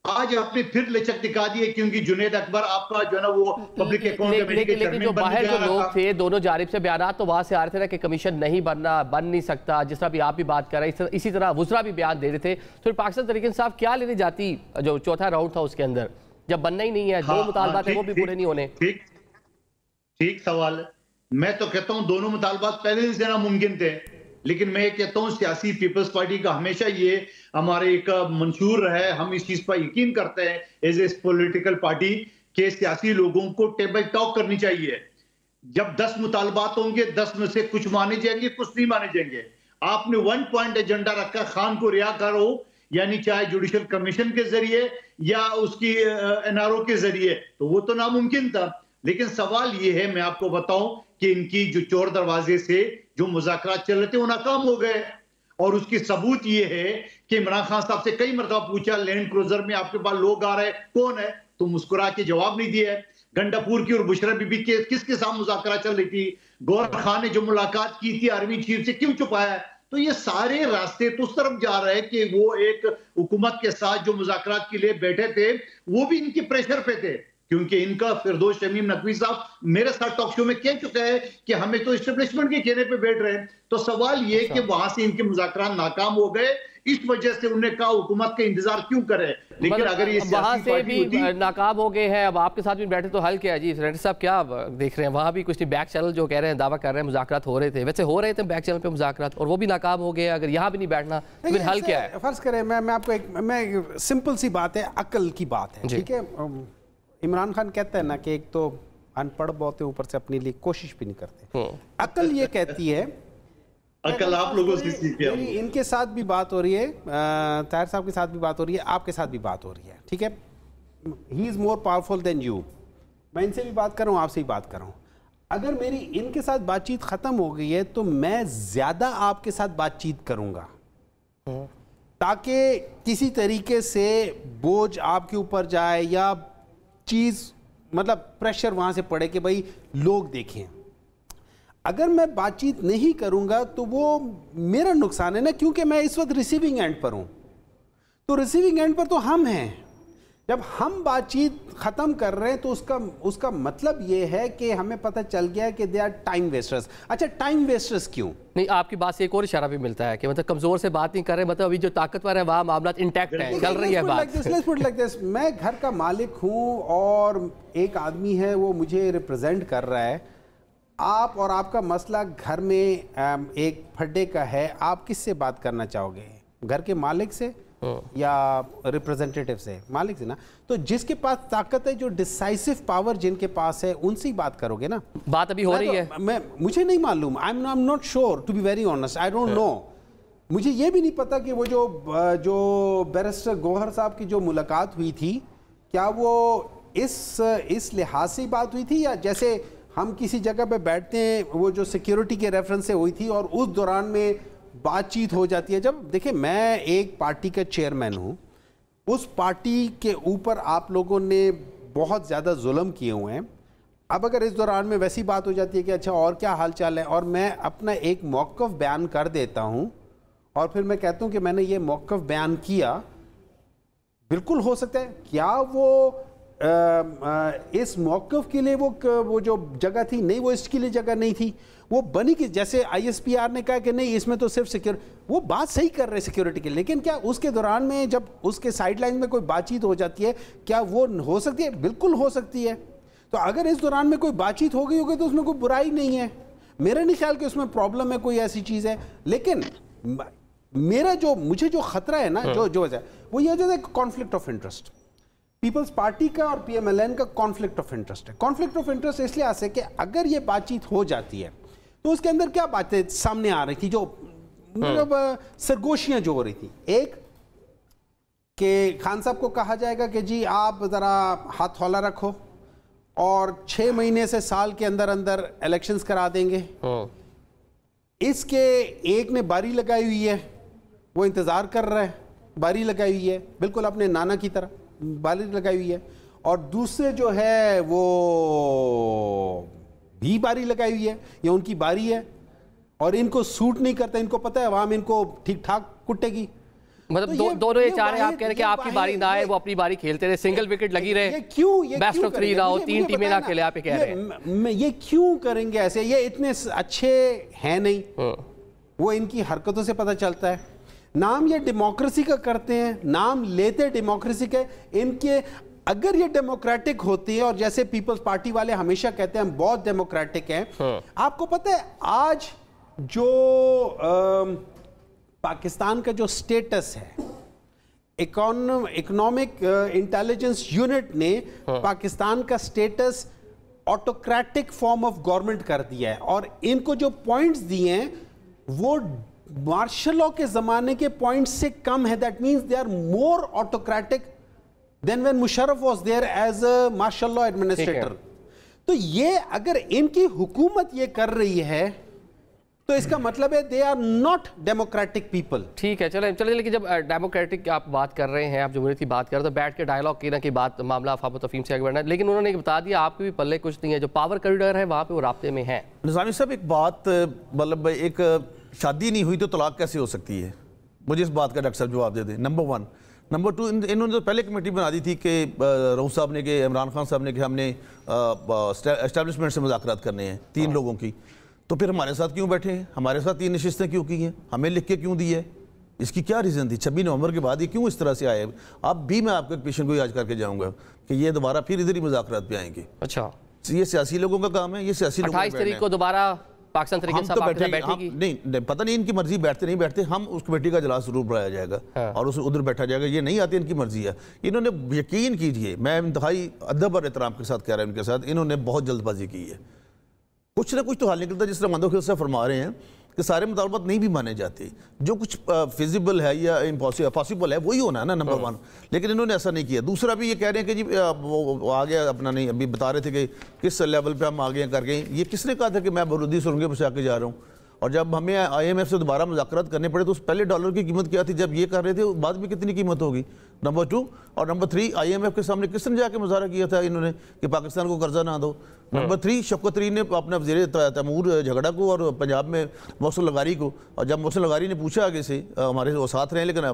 आज आपने फिर लचक दिखा दी है, क्योंकि जुनैद अकबर आपका जो है ना वो पब्लिक अकाउंट कमेटी के चेयरमैन जो बाहर जो लोग थे, दोनों जानिब से बयान तो वहां से आ रहे थे ना कि कमीशन नहीं बन नहीं सकता, जिस तरह भी आप भी बात कर रहे हैं, इसी तरह वुज़रा भी बयान दे रहे थे। तो पाकिस्तान तहरीक इंसाफ क्या लेने जाती जो चौथा राउंड था उसके अंदर, जब बनना ही नहीं है? 2 मुतालबात है वो भी पूरे नहीं होने। ठीक सवाल है। मैं तो कहता हूं दोनों मुतालबात पहले दिन से नामुमकिन थे, लेकिन मैं कहता हूं सियासी पीपल्स पार्टी का हमेशा ये हमारे एक मंशूर है, हम इस चीज पर यकीन करते हैं एज ए पॉलिटिकल पार्टी के सियासी लोगों को टेबल टॉक करनी चाहिए। जब 10 मुतालबात होंगे, 10 में से कुछ माने जाएंगे, कुछ नहीं माने जाएंगे। आपने 1 पॉइंट एजेंडा रखा, खान को रिहा करो, यानी चाहे जुडिशल कमीशन के जरिए या उसकी एनआरओ के जरिए, तो वो तो नामुमकिन था। लेकिन सवाल ये है, मैं आपको बताऊं कि इनकी जो चोर दरवाजे से जो मुज़ाकरात चल रहे थे वो नाकाम हो गए, और उसकी सबूत ये है कि इमरान खान साहब से कई मरतबा पूछा, लैंड क्रूजर में आपके पास लोग आ रहे, कौन है? तो मुस्कुरा के जवाब नहीं दिया। गंडापुर की और बुशरा बीबी के किसके साथ मुज़ाकरात चल रही थी? गौहर खान ने जो मुलाकात की थी आर्मी चीफ से, क्यों छुपाया? तो ये सारे रास्ते तो उस तरफ जा रहे हैं कि वो एक हुकूमत के साथ जो मुज़ाकरात के लिए बैठे थे, वो भी इनके प्रेशर पे थे। क्योंकि इनका फिरदौस शमीम नकवी साहब मेरे साथ टॉक शो में कह चुका है कि हमें तो एस्टेब्लिशमेंट के कहने पे बैठ रहे हैं। तो सवाल ये कि वहां से इनके मुज़ाकरात नाकाम हो गए, इस वजह से उन्होंने कहा हुकूमत का इंतजार क्यों करे। लेकिन अगर ये वहां से भी नाकाम हो गए हैं, अब आपके साथ भी बैठे तो हल क्या है जी? सेनेटर साहब क्या देख रहे हैं? वहां भी कुछ नहीं, बैक चैनल जो कह रहे हैं, दावा कर रहे हैं मुज़ाकरात हो रहे थे, वैसे हो रहे थे बैक चैनल पे मुज़ाकरात, और वो भी नाकाम हो गए। अगर यहाँ भी नहीं बैठना तो फिर हल क्या है? फर्ज करें, मैं आपको मैं सिंपल सी बात है, अकल की बात है, ठीक है। इमरान खान कहता है ना कि एक तो अनपढ़ बहुत है, ऊपर से अपने लिए कोशिश भी नहीं करते। अकल ये कहती है, अकल आप लोगों से सीखिए। इनके साथ भी बात हो रही है, ताहिर साहब के साथ भी बात हो रही है, आपके साथ भी बात हो रही है, ठीक है। He is more powerful than you. मैं इनसे भी बात कर रहा हूँ, आपसे भी बात कर रहा हूँ। अगर मेरी इनके साथ बातचीत खत्म हो गई है तो मैं ज्यादा आपके साथ बातचीत करूंगा ताकि किसी तरीके से बोझ आपके ऊपर जाए या चीज, मतलब प्रेशर वहां से पड़े कि भाई लोग देखें। अगर मैं बातचीत नहीं करूंगा तो वो मेरा नुकसान है ना, क्योंकि मैं इस वक्त रिसीविंग एंड पर हूं। तो रिसीविंग एंड पर तो हम हैं। जब हम बातचीत खत्म कर रहे हैं तो उसका मतलब ये है कि हमें पता चल गया कि दे आर टाइम वेस्टर्स। अच्छा, टाइम वेस्टर्स क्यों? नहीं, आपकी बात से एक और इशारा भी मिलता है कि मतलब कमजोर से बात नहीं कर रहे, मतलब अभी जो ताकतवर है वहाँ मामला इंटैक्ट है, चल रही है बात। मैं घर का मालिक हूँ और एक आदमी है वो मुझे रिप्रेजेंट कर रहा है। आप और आपका मसला घर में एक फड्डे का है, आप किससे बात करना चाहोगे? घर के मालिक से या रिप्रेजेंटेटिव से? मालिक से ना। तो जिसके पास ताकत है, जो डिसाइसिव पावर जिनके पास है, उनसे ही बात करोगे ना। बात अभी हो रही है। मुझे नहीं मालूम, I am not sure to be very honest, I don't know. मुझे ये भी नहीं पता कि वो जो बैरिस्टर गौहर साहब की जो मुलाकात हुई थी, क्या वो इस लिहाज से बात हुई थी या जैसे हम किसी जगह पे बैठते हैं वो जो सिक्योरिटी के रेफरेंस से हुई थी और उस दौरान में बातचीत हो जाती है। जब देखिए, मैं एक पार्टी का चेयरमैन हूँ, उस पार्टी के ऊपर आप लोगों ने बहुत ज़्यादा जुल्म किए हुए हैं। अब अगर इस दौरान में वैसी बात हो जाती है कि अच्छा और क्या हाल चाल है, और मैं अपना एक मौक़िफ़ बयान कर देता हूँ और फिर मैं कहता हूँ कि मैंने ये मौक़िफ़ बयान किया, बिल्कुल हो सकता है क्या वो इस मौक़िफ़ के लिए वो जो जगह थी, नहीं वो इसके लिए जगह नहीं थी, वो बनी कि जैसे ISPR ने कहा कि नहीं इसमें तो सिर्फ वो बात सही कर रहे सिक्योरिटी के लिए, लेकिन क्या उसके दौरान में जब उसके साइडलाइन में कोई बातचीत हो जाती है, क्या वो हो सकती है? बिल्कुल हो सकती है। तो अगर इस दौरान में कोई बातचीत हो गई होगी तो उसमें कोई बुराई नहीं है। मेरा नहीं ख्याल कि उसमें प्रॉब्लम है, कोई ऐसी चीज़ है। लेकिन मुझे जो खतरा है ना, जो वजह वो ये है conflict of interest. People's Party का और PMLN का कॉन्फ्लिक्ट ऑफ इंटरेस्ट है। कॉन्फ्लिक्ट ऑफ इंटरेस्ट इसलिए आ सके कि अगर ये बातचीत हो जाती है तो उसके अंदर क्या बातें सामने आ रही थी, जो मतलब सरगोशियां जो हो रही थी। एक कि खान साहब को कहा जाएगा कि जी आप ज़रा हाथ हौला रखो और 6 महीने से साल के अंदर अंदर इलेक्शंस करा देंगे। इसके एक ने बारी लगाई हुई है, वो इंतज़ार कर रहा है, बारी लगाई हुई है, बिल्कुल अपने नाना की तरह बारी लगाई हुई है। और दूसरे जो है वो भी बारी लगाई हुई है, ये उनकी बारी है और इनको सूट नहीं करता, इनको पता है अवाम इनको ठीक ठाक कुटेगी। मतलब तो दोनों ये चाह रहे हैं, आप कह रहे हैं कि आपकी बारी ना आए, वो अपनी बारी खेलते रहे, सिंगल विकेट लगी रहे, बेस्ट ऑफ 3 ना हो, 3 टीमें ना खेले, आप ये कह रहे हैं। ये क्यों करेंगे ऐसे? ये इतने अच्छे हैं नहीं, वो इनकी हरकतों से पता चलता है। नाम ये डेमोक्रेसी का करते हैं, नाम लेते डेमोक्रेसी के। इनके अगर ये डेमोक्रेटिक होती है, और जैसे पीपल्स पार्टी वाले हमेशा कहते हैं हम बहुत डेमोक्रेटिक हैं, आपको पता है आज जो पाकिस्तान का जो स्टेटस है, इकोनॉमिक इंटेलिजेंस यूनिट ने पाकिस्तान का status autocratic form of government कर दिया है, और इनको जो पॉइंट्स दिए हैं वो मार्शल लॉ के जमाने के पॉइंट्स से कम है। That means they are more autocratic than when Musharraf was there as a martial law administrator. तो ये अगर इनकी हुकूमत ये कर रही है तो इसका मतलब है they are not democratic people. ठीक है, चले, लेकिन जब डेमोक्रेटिक आप बात कर रहे हैं, आप जमहूरियत की बात कर रहे हैं, तो बैठ के डायलॉग की ना की बात मामला अफवाह तफहीम से आगे बढ़ना है। लेकिन उन्होंने बता दिया आपके भी पल्ले कुछ नहीं है, जो पावर कॉरिडोर है वहाँ पे वो राब्ते में है। निज़ामी साहब, एक बात, मतलब एक शादी नहीं हुई तो तलाक कैसे हो सकती है? मुझे इस बात का डॉक्टर साहब जवाब दे दें। नंबर 1। नंबर 2, इन्होंने तो पहले कमेटी बना दी थी कि रऊफ साहब ने, कि इमरान खान साहब ने, कि हमने एस्टेब्लिशमेंट से मुज़ाकरात करने हैं 3 लोगों की। तो फिर हमारे साथ क्यों बैठे हैं, हमारे साथ 3 नशिस्तें क्यों की हैं, हमें लिख के क्यों दी है, इसकी क्या रीज़न थी? 26 नवंबर के बाद ये क्यों इस तरह से आए? अब भी मैं आपके पेशेंट को आज करके जाऊँगा कि ये दोबारा फिर इधर ही मुज़ाकरात पे आएंगे। अच्छा, ये सियासी लोगों का काम है, ये सियासी लोगों 28 तारीख को दोबारा पाकिस्तान तरीके तो बैठेगी। नहीं, पता नहीं इनकी मर्जी, बैठते नहीं बैठते, हम उस कमेटी का इजलास जरूर बुलाया जाएगा और उस उधर बैठा जाएगा। ये नहीं आती, इनकी मर्जी है। इन्होंने, यकीन कीजिए, मैं इंतहाई अदब और एहतराम के साथ कह रहा हूं, इनके साथ इन्होंने बहुत जल्दबाजी की है। कुछ ना कुछ तो हाल निकलता है, जिस तरह मंदोखिल से फरमा रहे हैं कि सारे मुतालबात नहीं भी माने जाते, जो कुछ फिजिबल है या पॉसिबल है वही होना है ना, नंबर 1। लेकिन इन्होंने ऐसा नहीं किया। दूसरा भी ये कह रहे हैं कि जी वो आ गया अपना, नहीं, अभी बता रहे थे कि किस लेवल पे हम आ गए करके। ये किसने कहा था कि मैं बरूदी सुरंगे बचा के जा रहा हूँ? और जब हमें IMF से दोबारा मुज़ाकरात करने पड़े तो उस पहले डॉलर की कीमत क्या थी जब ये कर रहे थे, बाद में कितनी कीमत होगी? नंबर 2 और नंबर 3, IMF के सामने किसने जाके मुज़ाहरा किया था इन्होंने कि पाकिस्तान को कर्जा ना दो? नंबर 3, शौकत तरीन ने अपने वज़ीर तैमूर झगड़ा को और पंजाब में मोहसिन लगारी को, और जब मोहसिन लगारी ने पूछा आगे से, हमारे वो साथ रहे लेकिन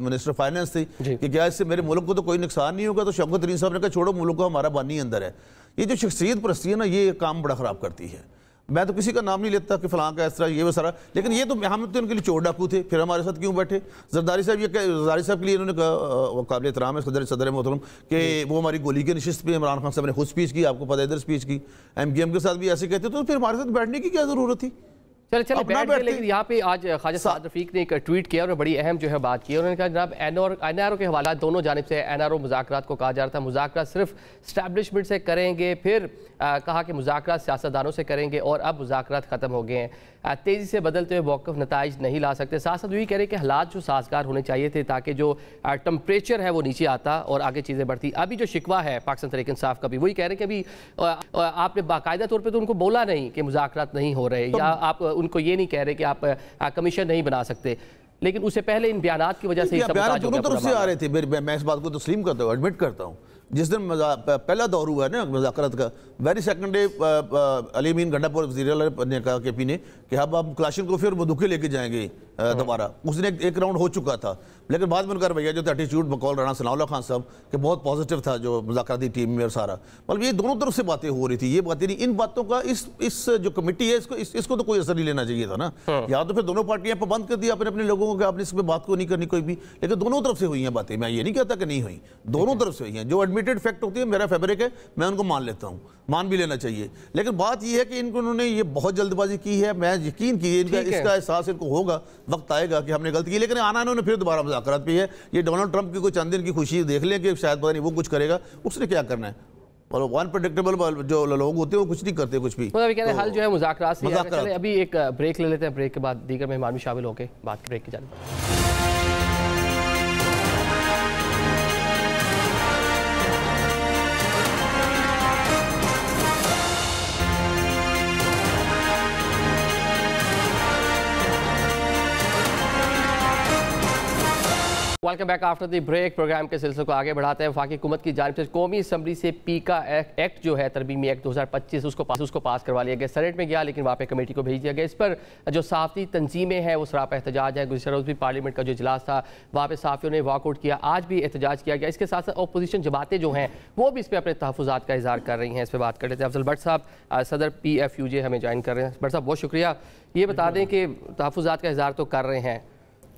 मिनिस्टर फाइनेंस थी, कि क्या इससे मेरे मुल्क को तो कोई नुकसान नहीं होगा, तो शौकत तरीन साहब ने कहा छोड़ो, मुल्क को हमारा बानी अंदर है। ये जो शख्सियत परस्ती है ना, ये काम बड़ा ख़राब करती है। मैं तो किसी का नाम नहीं लेता कि फलां का इस तरह ये वो सारा, लेकिन ये तो हम तो उनके लिए चोर डाकू थे, फिर हमारे साथ क्यों बैठे? जरदारी साहब, ये जरदारी साहब के लिए इन्होंने कहा, काबिल एहतराम है सदर मोहतरम, कि वो हमारी गोली के नशिस्त पे इमरान खान साहब ने खुद स्पीच की, आपको पता है इधर स्पीच की। MKM के साथ भी ऐसे कहते, तो फिर हमारे साथ बैठने की क्या ज़रूरत थी? चले बैठ गए। लेकिन यहाँ पे आज ख्वाजा साद रफीक ने एक ट्वीट किया और बड़ी अहम जो है बात की। उन्होंने कहा जनाब NRO के हवाला दोनों जानिब से NRO मुज़ाकरात को कहा जा रहा था, मुज़ाकरात सिर्फ स्टैब्लिशमेंट से करेंगे, फिर कहा कि मुज़ाकरात सियासतदानों से करेंगे और अब मुज़ाकरात ख़त्म हो गए हैं, तेज़ी से बदलते हुए मौक़िफ़ नताइज नहीं ला सकते। साथ साथ यही कह रहे कि हालात जो साजगार होने चाहिए थे ताकि जो टम्परेचर है वो नीचे आता और आगे चीज़ें बढ़ती। अभी जो शिकवा है पाकिस्तान तहरीक इंसाफ का भी वही कह रहे हैं कि अभी आपने बाकायदा तौर पर तो उनको बोला नहीं कि मुज़ाकरात नहीं हो रहे, या आप उनको ये नहीं कह रहे कि आप कमीशन नहीं बना सकते, लेकिन उससे पहले इन बयानात की वजह से दोनों तरफ से आ रहे थे। मैं इस बात को तस्लीम करता हूँ, एडमिट करता हूँ। जिस दिन पहला दौर हुआ है ना मुज़ाकरात का, वेरी सेकंड डे अली अमीन गंडापुर वज़ीर ने कहा KP ने कि अब क्लाशनकोफ और बंदूकें लेके जाएंगे दोबारा। उसने एक राउंड हो चुका था, लेकिन बाद में उनका रवैया जो था, एटीट्यूड बकौल राना सनाउल्लाह खान साहब के बहुत पॉजिटिव था जो मुज़ाकराती टीम में और सारा, मतलब ये दोनों तरफ से बातें हो रही थी। ये बातें नहीं, इन बातों का इस जो कमेटी है इसको तो कोई असर नहीं लेना चाहिए था ना। या तो फिर दोनों पार्टियां पाबंद कर दी अपने लोगों को कि आपने इस पर बात को नहीं करनी कोई भी, लेकिन दोनों तरफ से हुई हैं बातें। मैं ये नहीं कहता कि नहीं हुई, दोनों तरफ से हुई हैं। जो एडमिटेड फैक्ट होती है, मेरा फैब्रिक है, मैं उनको मान लेता हूँ, मान भी लेना चाहिए। लेकिन बात यह है कि इन्होंने ये बहुत जल्दबाजी की है। मैं यकीन की इसका एहसास इनको होगा, वक्त आएगा कि हमने गलती की, लेकिन आना इन्होंने फिर दोबारा मुज़ाकरात पे है। ये डोनाल्ड ट्रंप की कोई चंद दिन की खुशी देख लें कि शायद पता नहीं वो कुछ करेगा, उसने क्या करना है। और अनप्रेडिक्टेबल जो लोग होते हैं वो कुछ नहीं करते कुछ भी। तो हल जो है मुज़ाकरात से है। अभी एक ब्रेक ले लेते हैं, ब्रेक के बाद दीगर मेहमान भी शामिल होकर बात ब्रेक की जानिब। Welcome back after the break. Programme के सिलसिले को आगे बढ़ाते हैं। वफाकी हुकूमत की जानिब से कौमी असम्बली से पीका एक्ट जो है तरमीमी एक्ट 2025 उसको पास करवा लिया गया। सेनेट में गया लेकिन वहाँ पे कमेटी को भेज दिया गया। इस पर जो सहाफ़ी तंजीमें हैं वो सरापा एहतजाज है। गुज़श्ता रोज़ भी पार्लियामेंट का जो इजलास था वहाँ पे सहाफ़ियों ने वॉकआउट किया, आज भी एहतजाज किया गया। इसके साथ साथ अपोजिशन जमातें जो हैं वो भी इस पर अपने तहफ़्फ़ुज़ात का इज़हार कर रही हैं। इस पर बात कर लेते हैं। अफजल भट्ट साहब सदर PFUJ हमें ज्वाइन कर रहे हैं। भट्ट साहब बहुत शुक्रिया। ये बता दें कि तहफ़्फ़ुज़ात का इज़हार तो कर रहे हैं,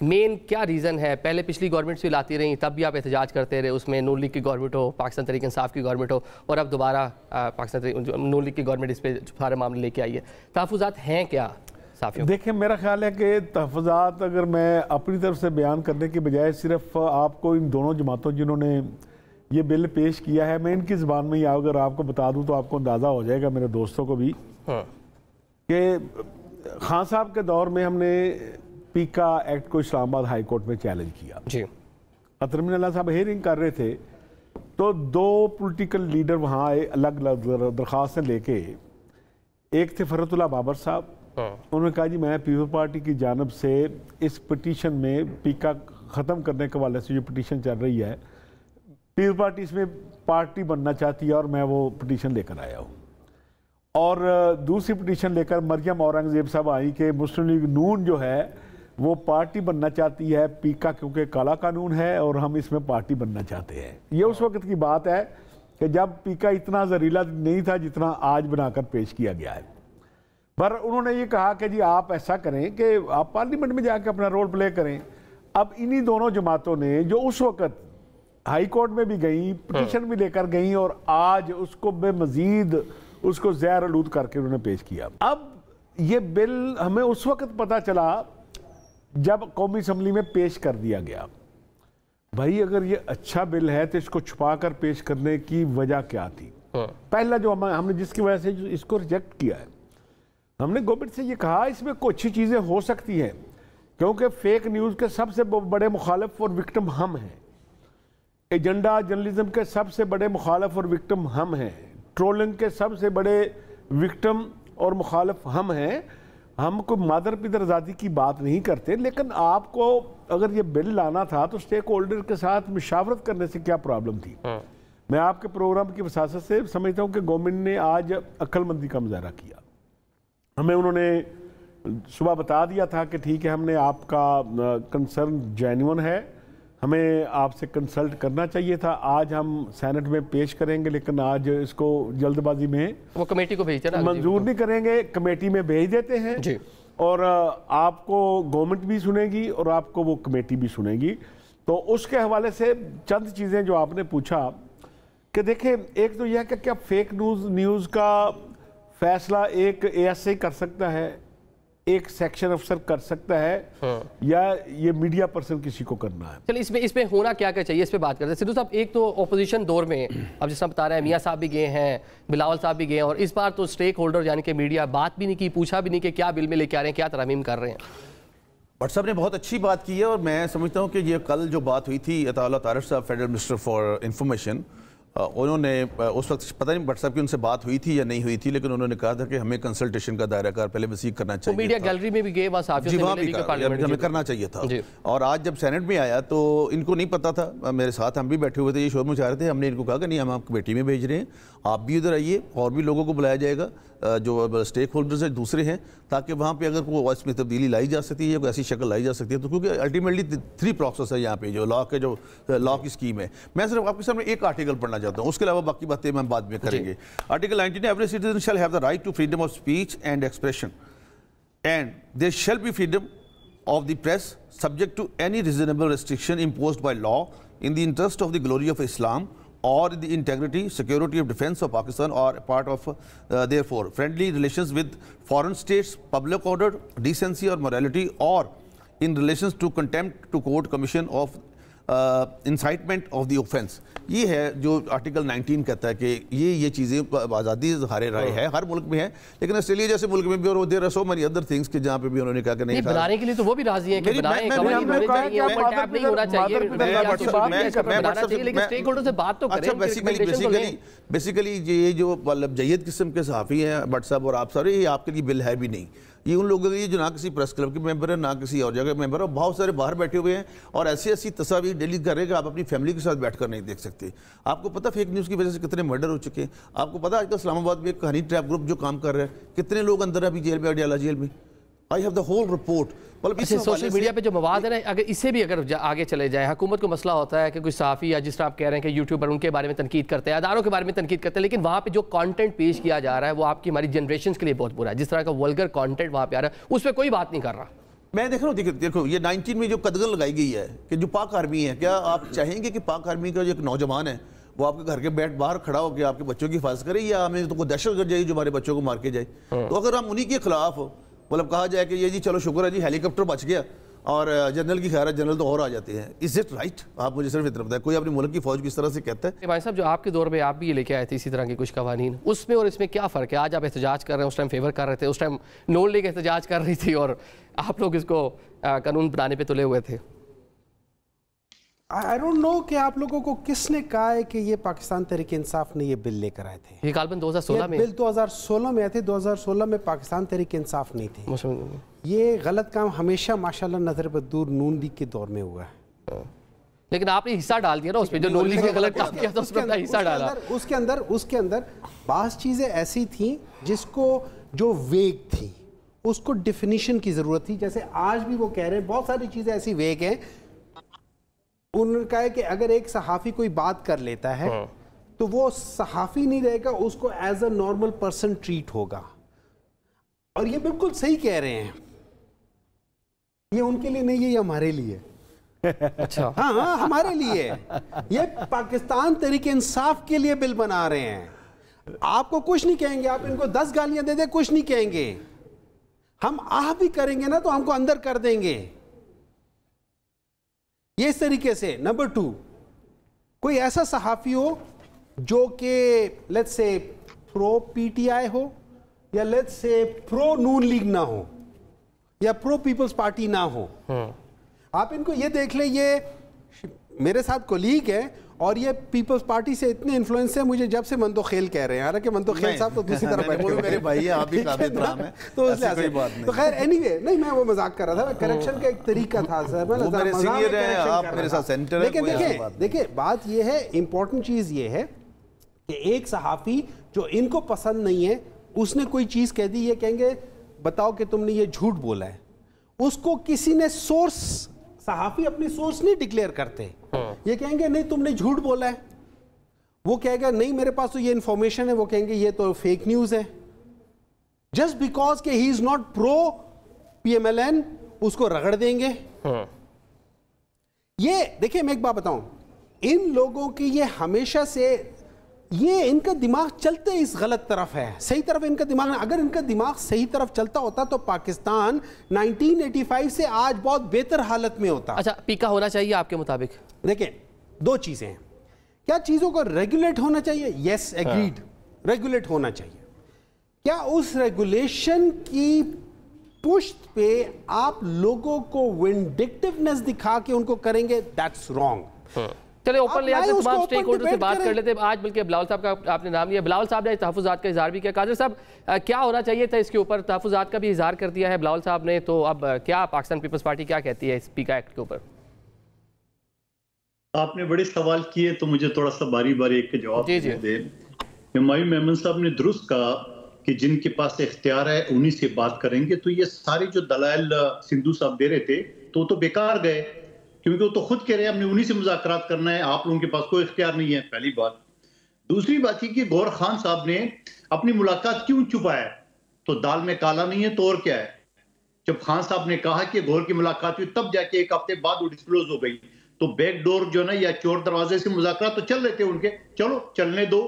मेन क्या रीज़न है? पहले पिछली गवर्नमेंट से लाती रही तब भी आप एहतजाज करते रहे, उसमें नून लीग की गवर्नमेंट हो, पाकिस्तान तहरीक इंसाफ की गवर्नमेंट हो, और अब दोबारा पाकिस्तान नून लीग की गवर्नमेंट इस पर सारे मामले लेके आई है। तहफ़्फ़ुज़ात हैं क्या साफ़ियों? देखिए, मेरा ख्याल है कि तहफ़्फ़ुज़ात अगर मैं अपनी तरफ से बयान करने के बजाय सिर्फ आपको इन दोनों जमातों जिन्होंने ये बिल पेश किया है, मैं इनकी ज़बान में ही अगर आपको बता दूँ तो आपको अंदाज़ा हो जाएगा, मेरे दोस्तों को भी, कि खान साहब के दौर में हमने पीका एक्ट को इस्लामाबाद हाई कोर्ट में चैलेंज किया जी। अतरमीन अल्लाह साहब हेयरिंग कर रहे थे तो दो पॉलिटिकल लीडर वहाँ आए अलग अलग दरख्वास्तें लेके। एक थे फरहतुल्लाह बाबर साहब, उन्होंने कहा जी मैं पीपल पार्टी की जानब से इस पिटीशन में पीका ख़त्म करने के हवाले से जो पिटीशन चल रही है, पीपल पार्टी इसमें पार्टी बनना चाहती है और मैं वो पिटीशन लेकर आया हूँ। और दूसरी पिटीशन लेकर मरियम औरंगज़ेब साहब आई कि मुस्लिम लीग नून जो है वो पार्टी बनना चाहती है पीका, क्योंकि काला कानून है और हम इसमें पार्टी बनना चाहते हैं। ये उस वक्त की बात है कि जब पीका इतना जहरीला नहीं था जितना आज बनाकर पेश किया गया है। पर उन्होंने ये कहा कि जी आप ऐसा करें कि आप पार्लियामेंट में जाकर अपना रोल प्ले करें। अब इन्हीं दोनों जमातों ने जो उस वक्त हाई कोर्ट में भी गई, पिटीशन भी लेकर गई और आज उसको बेमजीद उसको ज़हर आलूद करके उन्होंने पेश किया। अब ये बिल हमें उस वक्त पता चला जब कौमी असम्बली में पेश कर दिया गया। भाई अगर ये अच्छा बिल है तो इसको छुपा कर पेश करने की वजह क्या थी? पहला जो हमने जिसकी वजह से इसको रिजेक्ट किया है, हमने गवर्नमेंट से ये कहा इसमें कुछ अच्छी चीज़ें हो सकती हैं, क्योंकि फेक न्यूज़ के सबसे बड़े मुखालिफ और विक्टिम हम हैं। एजेंडा जर्नलिज्म के सबसे बड़े मुखालिफ और विक्टिम हम हैं। ट्रोलिंग के सबसे बड़े विक्टिम और मुखालिफ हम हैं। हम कोई मादर पिदर आज़ादी की बात नहीं करते, लेकिन आपको अगर ये बिल लाना था तो स्टेक होल्डर के साथ मुशावरत करने से क्या प्रॉब्लम थी? मैं आपके प्रोग्राम की वसासत से समझता हूँ कि गवर्नमेंट ने आज अक्लमंदी का मुजाहरा किया। हमें उन्होंने सुबह बता दिया था कि ठीक है, हमने आपका कंसर्न जेन्युइन है, हमें आपसे कंसल्ट करना चाहिए था। आज हम सेनेट में पेश करेंगे, लेकिन आज इसको जल्दबाजी में वो कमेटी को भेजते हैं, मंजूर नहीं करेंगे, कमेटी में भेज देते हैं जी। और आपको गवर्नमेंट भी सुनेगी और आपको वो कमेटी भी सुनेगी। तो उसके हवाले से चंद चीज़ें जो आपने पूछा कि देखें, एक तो यह है कि क्या फेक न्यूज़ का फैसला एक ASI कर सकता है, एक सेक्शन अफसर कर सकता है, या ये मीडिया पर्सन किसी को करना है? चलिए इसमें होना क्या क्या चाहिए इस पे बात करते हैं। सिद्धू साहब, एक तो ऑपोजिशन दौर में अब जिस तरह बता रहे हैं मियाँ साहब भी गए हैं, बिलावल साहब भी गए हैं, और इस बार तो स्टेक होल्डर यानी कि मीडिया बात भी नहीं की, पूछा भी नहीं कि क्या बिल में लेके आ रहे हैं, क्या तरमीम कर रहे हैं। भट्ट साहब ने बहुत अच्छी बात की है और मैं समझता हूँ कि ये कल जो बात हुई थी, अताउल्लाह तारिक साहब फेडरल मिनिस्टर फॉर इंफॉर्मेशन, उन्होंने उस वक्त पता नहीं भट्ट साहब की उनसे बात हुई थी या नहीं हुई थी, लेकिन उन्होंने कहा था कि हमें कंसल्टेशन का दायरा कार पहले वसीक करना चाहिए। मीडिया गैलरी में भी गए, वहाँ साफियों से मिलने भी हमें करना चाहिए था। और आज जब सेनेट में आया तो इनको नहीं पता था, मेरे साथ हम भी बैठे हुए थे, ये शोर मचा रहे थे। हमने इनको कहा कि नहीं, हम आपको कमेटी में भेज रहे हैं, आप भी उधर आइए, और भी लोगों को बुलाया जाएगा जो स्टेक होल्डर्स हैं दूसरे हैं, ताकि वहाँ पे अगर कोई इसमें तब्दीली लाई जा सकती है, कोई ऐसी शक्ल लाई जा सकती है। तो क्योंकि अल्टीमेटली 3 प्रोसेस है यहाँ पे, जो लॉ की स्कीम है। मैं सिर्फ आपके सामने एक आर्टिकल पढ़ना चाहता हूँ, उसके अलावा बाकी बातें हम बाद में करेंगे। Article 19, every citizen shall have the right to freedom of speech and expression and there shall be freedom of the press subject to any reasonable restriction imposed by law in the interest of the glory of Islam or the integrity, security of defense of Pakistan or part of therefore friendly relations with foreign states, public order, decency or morality, or in relations to contempt to court, commission of incitement of the offence. ये है जो article 19 कहता है कि ये चीज़ें आज़ादी इज़हार राय है, हर मुल्क में है, लेकिन ऑस्ट्रेलिया जैसे मुल्क में भी, और there are so many other things कि जहाँ पे भी उन्होंने कहा कि नहीं, बनाने के लिए तो वो भी राजी हैं कि बनाएं, कवानीन होने चाहिए, ओपन टैब नहीं होना चाहिए, लेकिन स्टेक होल्डर से बात तो करें। बेसिकली ये जो मतलब जयद किस्म के सहाफ़ी हैं भट्ट साहब और आप सारे, ये आपके लिए बिल है भी नहीं। ये उन लोगों के लिए जो ना किसी प्रेस क्लब के मेंबर है, ना किसी और जगह मेंबर है, और बहुत सारे बाहर बैठे हुए हैं और ऐसी तस्वीर डिलीट कर रहे हैं कि आप अपनी फैमिली के साथ बैठकर नहीं देख सकते। आपको पता फेक न्यूज़ की वजह से कितने मर्डर हो चुके हैं? आपको पता आजकल इस्लामाबाद में एक हनी ट्रैप ग्रुप जो काम कर रहा है, कितने लोग अंदर अभी जेल में, अडियाला जेल में। I have the whole report. Social media पे जो मवाद है ना, अगर इससे भी अगर आगे चले जाए, हुकूमत को मसला होता है कि कोई सहाफ़ी या जिस तरह आप कह रहे हैं कि यूट्यूबर उनके बारे में तनकीद करते हैं, अदारों के बारे में तनकीद करते हैं, लेकिन वहाँ पे जो कंटेंट पेश किया जा रहा है वो आपकी हमारी जनरेशन के लिए बहुत बुरा है। जिस तरह का वल्गर कंटेंट वहाँ पे आ रहा है, उस पर कोई बात नहीं कर रहा। मैं देख रहा हूँ, देखो ये 19 में जो कदगन लगाई गई है कि जो पाक आर्मी है, क्या आप चाहेंगे कि पाक आर्मी का जो एक नौजवान है वो आपके घर के बाहर खड़ा होकर आपके बच्चों की हिफाजत करे, या हमें तो कोई दहशतगर्द जाए जो हमारे बच्चों को मार के जाए? तो अगर हम उन्हीं के खिलाफ मतलब कहा जाए कि ये जी चलो शुक्र है जी हेलीकॉप्टर बच गया और जनरल की खैर है, जनरल तो और आ जाते हैं, इज इट राइट? आप मुझे सिर्फ इतना बताएं, कोई अपने मुल्क की फौज किस तरह से कहता है? भाई साहब, जो आपके दौर में आप भी ये लेके आए थे इसी तरह के कुछ कवानीन, उसमें और इसमें क्या फ़र्क है? आज आप एहतजाज कर रहे हैं, उस टाइम फेवर कर रहे थे, उस टाइम नॉन लीग एहतजाज कर रही थी और आप लोग इसको कानून बनाने पर तुले हुए थे। आई डोंट नो कि आप लोगों को किसने कहा है कि ये पाकिस्तान तहरीक इंसाफ ने ये बिल लेकर आए थे। ये गालबन 2016 में बिल 2016 में आए थे। 2016 में पाकिस्तान तहरीक इंसाफ नहीं थी। ये गलत काम हमेशा माशाल्लाह नजर बदूर नून लीग के दौर में हुआ है, लेकिन आपने हिस्सा डाल दिया ना उसमें, जो नून लीग ने गलत काम किया था उसमें अपना हिस्सा डाला। उसके अंदर बास चीज़ें ऐसी थी जिसको जो वेग थी उसको डिफिनीशन की ज़रूरत थी। जैसे आज भी वो कह रहे हैं, बहुत सारी चीज़ें ऐसी वेग हैं। उन्होंने कहा है कि अगर एक सहाफ़ी कोई बात कर लेता है तो वो सहाफ़ी नहीं रहेगा, उसको as a normal person treat होगा। और ये बिल्कुल सही कह रहे हैं। ये उनके लिए नहीं है, ये हमारे लिए। अच्छा। हाँ हाँ, हमारे लिए। ये पाकिस्तान तहरीक इंसाफ के लिए बिल बना रहे हैं। आपको कुछ नहीं कहेंगे, आप इनको 10 गालियां दे दे, कुछ नहीं कहेंगे। हम आह भी करेंगे ना तो हमको अंदर कर देंगे। ये इस तरीके से। नंबर 2, कोई ऐसा सहाफी हो जो कि लेट्स से प्रो पीटीआई हो, या let's say pro Noon league ना हो, या प्रो पीपल्स पार्टी ना हो। आप इनको ये देख ले, ये मेरे साथ कोलीग है और ये पीपल्स पार्टी से इतने इन्फ्लुएंस है, मुझे जब से मंतो खेल कह रहे हैं। हालांकि मंतो खेल साहब तो दूसरी तरफ बैठे हुए मेरे भाई हैं, आप भी काबिल नाम है, तो ऐसी कोई बात नहीं। तो खैर एनीवे, नहीं मैं वो मजाक कर रहा था, करेक्शन का एक तरीका था सर। वो मेरे सीनियर हैं, आप मेरे साथ सेंटर हैं। लेकिन देखिए बात ये है, इंपॉर्टेंट चीज ये है कि एक सहाफी जो इनको पसंद नहीं है, उसने कोई चीज कह दी, ये कहेंगे बताओ कि तुमने ये झूठ बोला है। उसको किसी ने सोर्स, सहाफी अपनी सोर्स नहीं डिक्लेयर करते, ये कहेंगे नहीं तुमने झूठ बोला है। वो कहेगा नहीं मेरे पास तो ये इंफॉर्मेशन है, वो कहेंगे ये तो फेक न्यूज है। जस्ट बिकॉज के he is not pro PMLN, उसको रगड़ देंगे। ये देखिए, मैं एक बात बताऊं, इन लोगों की ये हमेशा से, ये इनका दिमाग चलते इस गलत तरफ है, सही तरफ इनका दिमाग। अगर इनका दिमाग सही तरफ चलता होता तो पाकिस्तान 1985 से आज बहुत बेहतर हालत में होता। अच्छा, पीका होना चाहिए आपके मुताबिक? देखिए, 2 चीजें हैं। क्या चीजों को रेगुलेट होना चाहिए? यस, एग्रीड, रेगुलेट होना चाहिए। क्या उस रेगुलेशन की पुष्ट पे आप लोगों को विंडिक्टिवनेस दिखा के उनको करेंगे? That's wrong. चले ऊपर ले आते, तमाम स्टेक होल्डर से बात कर लेते हैं। आज बल्कि बिलावल साहब का आपने नाम लिया, बिलावल साहब ने तहफ़्फ़ुज़ात का इज़हार भी किया। कादिर साहब, क्या होना चाहिए था इसके ऊपर? तहफ़्फ़ुज़ात का भी इज़हार कर दिया है बिलावल साहब ने, तो अब क्या पाकिस्तान पीपल्स पार्टी क्या कहती है इस पीका एक्ट के ऊपर? आपने बड़े सवाल किए तो मुझे थोड़ा सा बारी बारी एक जवाब दे। हुमायूं मेमन साहब ने दुरुस्त कहा कि जिनके पास इख्तियार है उन्हीं से बात करेंगे। तो ये सारे जो दलाइल सिंधु साहब दे रहे थे तो बेकार गए, क्योंकि वो तो खुद कह रहे हैं हमने उन्हीं से मुज़ाकरात करना है, आप लोगों के पास कोई इख्तियार नहीं है, पहली बात। दूसरी बात ये कि गौहर खान साहब ने अपनी मुलाकात क्यों छुपाया? तो दाल में काला नहीं है तो और क्या है? जब खान साहब ने कहा कि गौहर की मुलाकात हुई, तब जाके एक हफ्ते बाद वो डिस्क्लोज हो गई। तो बैक डोर जो ना, या चोर दरवाजे से मुज़ाकरात तो चल रहे थे उनके, चलो चलने दो।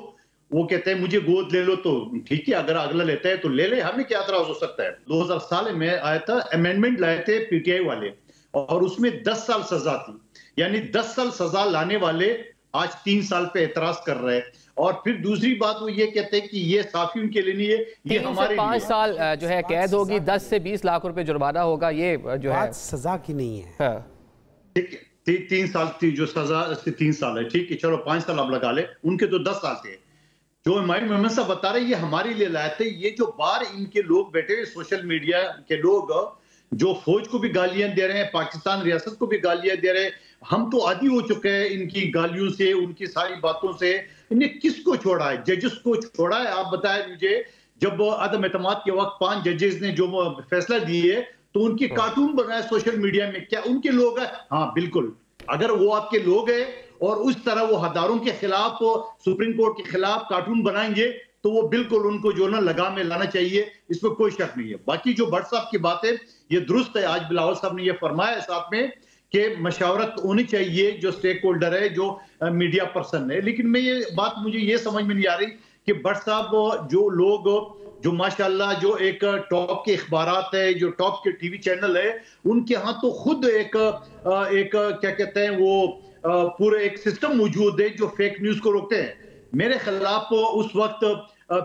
वो कहते हैं मुझे गोद ले लो, तो ठीक है, अगर अगला लेता है तो ले ले, हमें क्या एतराज हो सकता है। 2007 में आया था, अमेंडमेंट लाए थे पीटीआई वाले, और उसमें 10 साल सजा थी। यानी 10 साल सजा लाने वाले आज 3 साल पे एतराज कर रहे हैं। और फिर दूसरी बात वो ये कहते हैं कि ये साफियों के लिए नहीं है, ये हमारे 5 साल जो है कैद होगी, 10 से 20 लाख रुपए जुर्माना होगा। ये जो है सजा की नहीं है। हाँ। ठीक है, 3 साल थी जो सजा, 3 साल है, ठीक है, चलो 5 साल अब लगा ले, उनके तो 10 साल थे। जो हुमायूं मेमन साहब बता रहे ये हमारे लिए लाए थे। ये जो बाहर इनके लोग बैठे हुए, सोशल मीडिया के लोग, जो फौज को भी गालियां दे रहे हैं, पाकिस्तान रियासत को भी गालियां दे रहे हैं, हम तो आदी हो चुके हैं इनकी गालियों से, उनकी सारी बातों से। इन्हें किसको छोड़ा है? जजेस को छोड़ा है? आप बताएं मुझे। जब अदम एतमाद के वक्त 5 जजेस ने जो फैसला दिए तो उनकी कार्टून बनाए सोशल मीडिया में, क्या उनके लोग हैं? हाँ बिल्कुल। अगर वो आपके लोग हैं और उस तरह वो हदारों के खिलाफ, सुप्रीम कोर्ट के खिलाफ कार्टून बनाएंगे, तो वो बिल्कुल उनको जो ना लगाम में लाना चाहिए, इसमें कोई शक नहीं है। बाकी जो भट्ट साहब की बात है ये दुरुस्त है। आज बिलावल साहब ने ये फरमाया साथ में कि मशावरत होनी चाहिए, जो स्टेक होल्डर है, जो मीडिया पर्सन है। लेकिन मैं ये बात, मुझे ये समझ में नहीं आ रही कि भट्ट साहब, जो लोग जो माशाल्लाह जो एक टॉप के अखबारात है, जो टॉप के टीवी चैनल है, उनके यहाँ तो खुद एक क्या कहते हैं वो पूरे एक सिस्टम मौजूद है जो फेक न्यूज को रोकते हैं। मेरे खिलाफ उस वक्त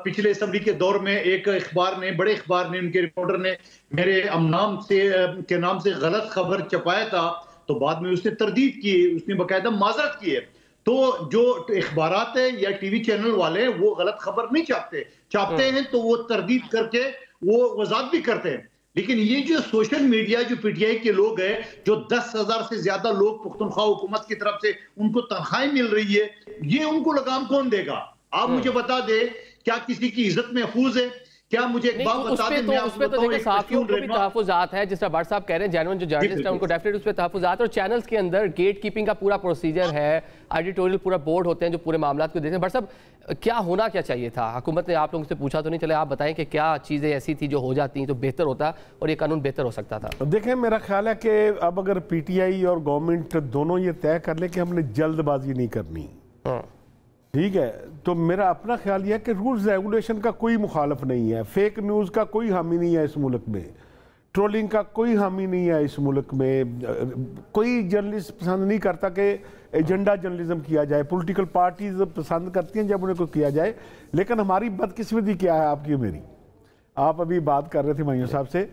पिछले असेंबली के दौर में एक अखबार ने, बड़े अखबार ने, उनके रिपोर्टर ने मेरे नाम के नाम से गलत खबर छपाया था, तो बाद में उसने तरदीद की, उसने बाकायदा माजरत की है। तो जो अखबारात है या टीवी चैनल वाले हैं वो गलत खबर नहीं छापते हैं, तो वो तरदीद करके वो वजाहत भी करते हैं। लेकिन ये जो सोशल मीडिया, जो पीटीआई के लोग हैं, जो 10,000 से ज्यादा लोग पुख्तनख्वा हुकूमत की तरफ से उनको तनख्वाहें मिल रही है, ये उनको लगाम कौन देगा? आप मुझे बता दे, क्या किसी की इज्जत महफूज है? क्या मुझे एक बात बता दें, मैं आपको बताऊं, एक साथियों को भी तहफ़्फ़ुज़ात है, जिस तरह भट्ट साहब कह रहे हैं, जेन्युइन जो जर्नलिस्ट है उनको डेफिनेटली उस पर तहफ़्फ़ुज़ात, और चैनल्स के अंदर गेट कीपिंग का पूरा प्रोसीजर है, एडिटोरियल पूरा बोर्ड होते हैं जो पूरे मामला को देखते हैं। भट्ट साहब, क्या होना क्या चाहिए था? हुकूमत ने आप लोगों से पूछा तो नहीं, चले आप बताएं कि क्या चीज़ें ऐसी थी जो हो जाती तो बेहतर होता और ये कानून बेहतर हो सकता था? देखें, मेरा ख्याल है कि अब अगर PTI और गवर्नमेंट दोनों ये तय कर ले कि हमने जल्दबाजी नहीं करनी, ठीक है, तो मेरा अपना ख्याल यह है कि रूल्स रेगुलेशन का कोई मुखालफ नहीं है, फेक न्यूज़ का कोई हामी नहीं है इस मुल्क में, ट्रोलिंग का कोई हामी नहीं है इस मुल्क में। कोई जर्नलिस्ट पसंद नहीं करता कि एजेंडा जर्नलिज्म किया जाए, पॉलिटिकल पार्टीज पसंद करती हैं जब उन्हें कुछ किया जाए। लेकिन हमारी बदकिस्मती क्या है आपकी मेरी, आप अभी बात कर रहे थे मायूं साहब से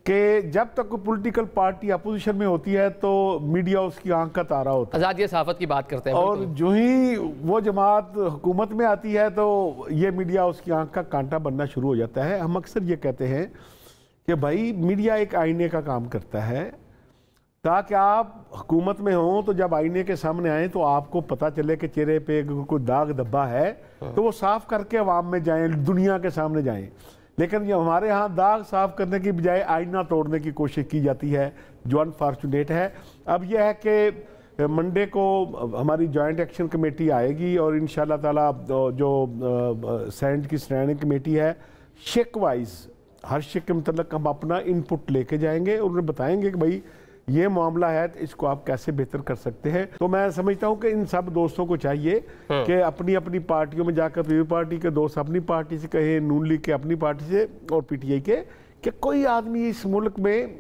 कि जब तक कोई पॉलिटिकल पार्टी अपोजिशन में होती है तो मीडिया उसकी आंख का तारा होता है, आज़ादी सहाफ़त की बात करते हैं, और जो ही वो जमात हुकूमत में आती है तो ये मीडिया उसकी आंख का कांटा बनना शुरू हो जाता है। हम अक्सर ये कहते हैं कि भाई मीडिया एक आईने का काम करता है, ताकि आप हुकूमत में हों तो जब आईने के सामने आए तो आपको पता चले कि चेहरे पे कोई दाग धब्बा है तो वो साफ करके अवाम में जाएं, दुनिया के सामने जाएं। लेकिन ये हमारे यहाँ दाग साफ करने की बजाय आईना तोड़ने की कोशिश की जाती है, जो अनफॉर्चुनेट है। अब यह है कि मंडे को हमारी जॉइंट एक्शन कमेटी आएगी और इंशाल्लाह ताला जो सेनेट की स्टैंडिंग कमेटी है, शिक वाइज हर शिक के मतलब हम अपना इनपुट लेके जाएंगे और उन्हें बताएंगे कि भाई ये मामला है तो इसको आप कैसे बेहतर कर सकते हैं। तो मैं समझता हूं कि इन सब दोस्तों को चाहिए कि अपनी अपनी पार्टियों में जाकर पीपी पार्टी के दोस्त अपनी पार्टी से कहे, नून लीग के अपनी पार्टी से और PTI के, कि कोई आदमी इस मुल्क में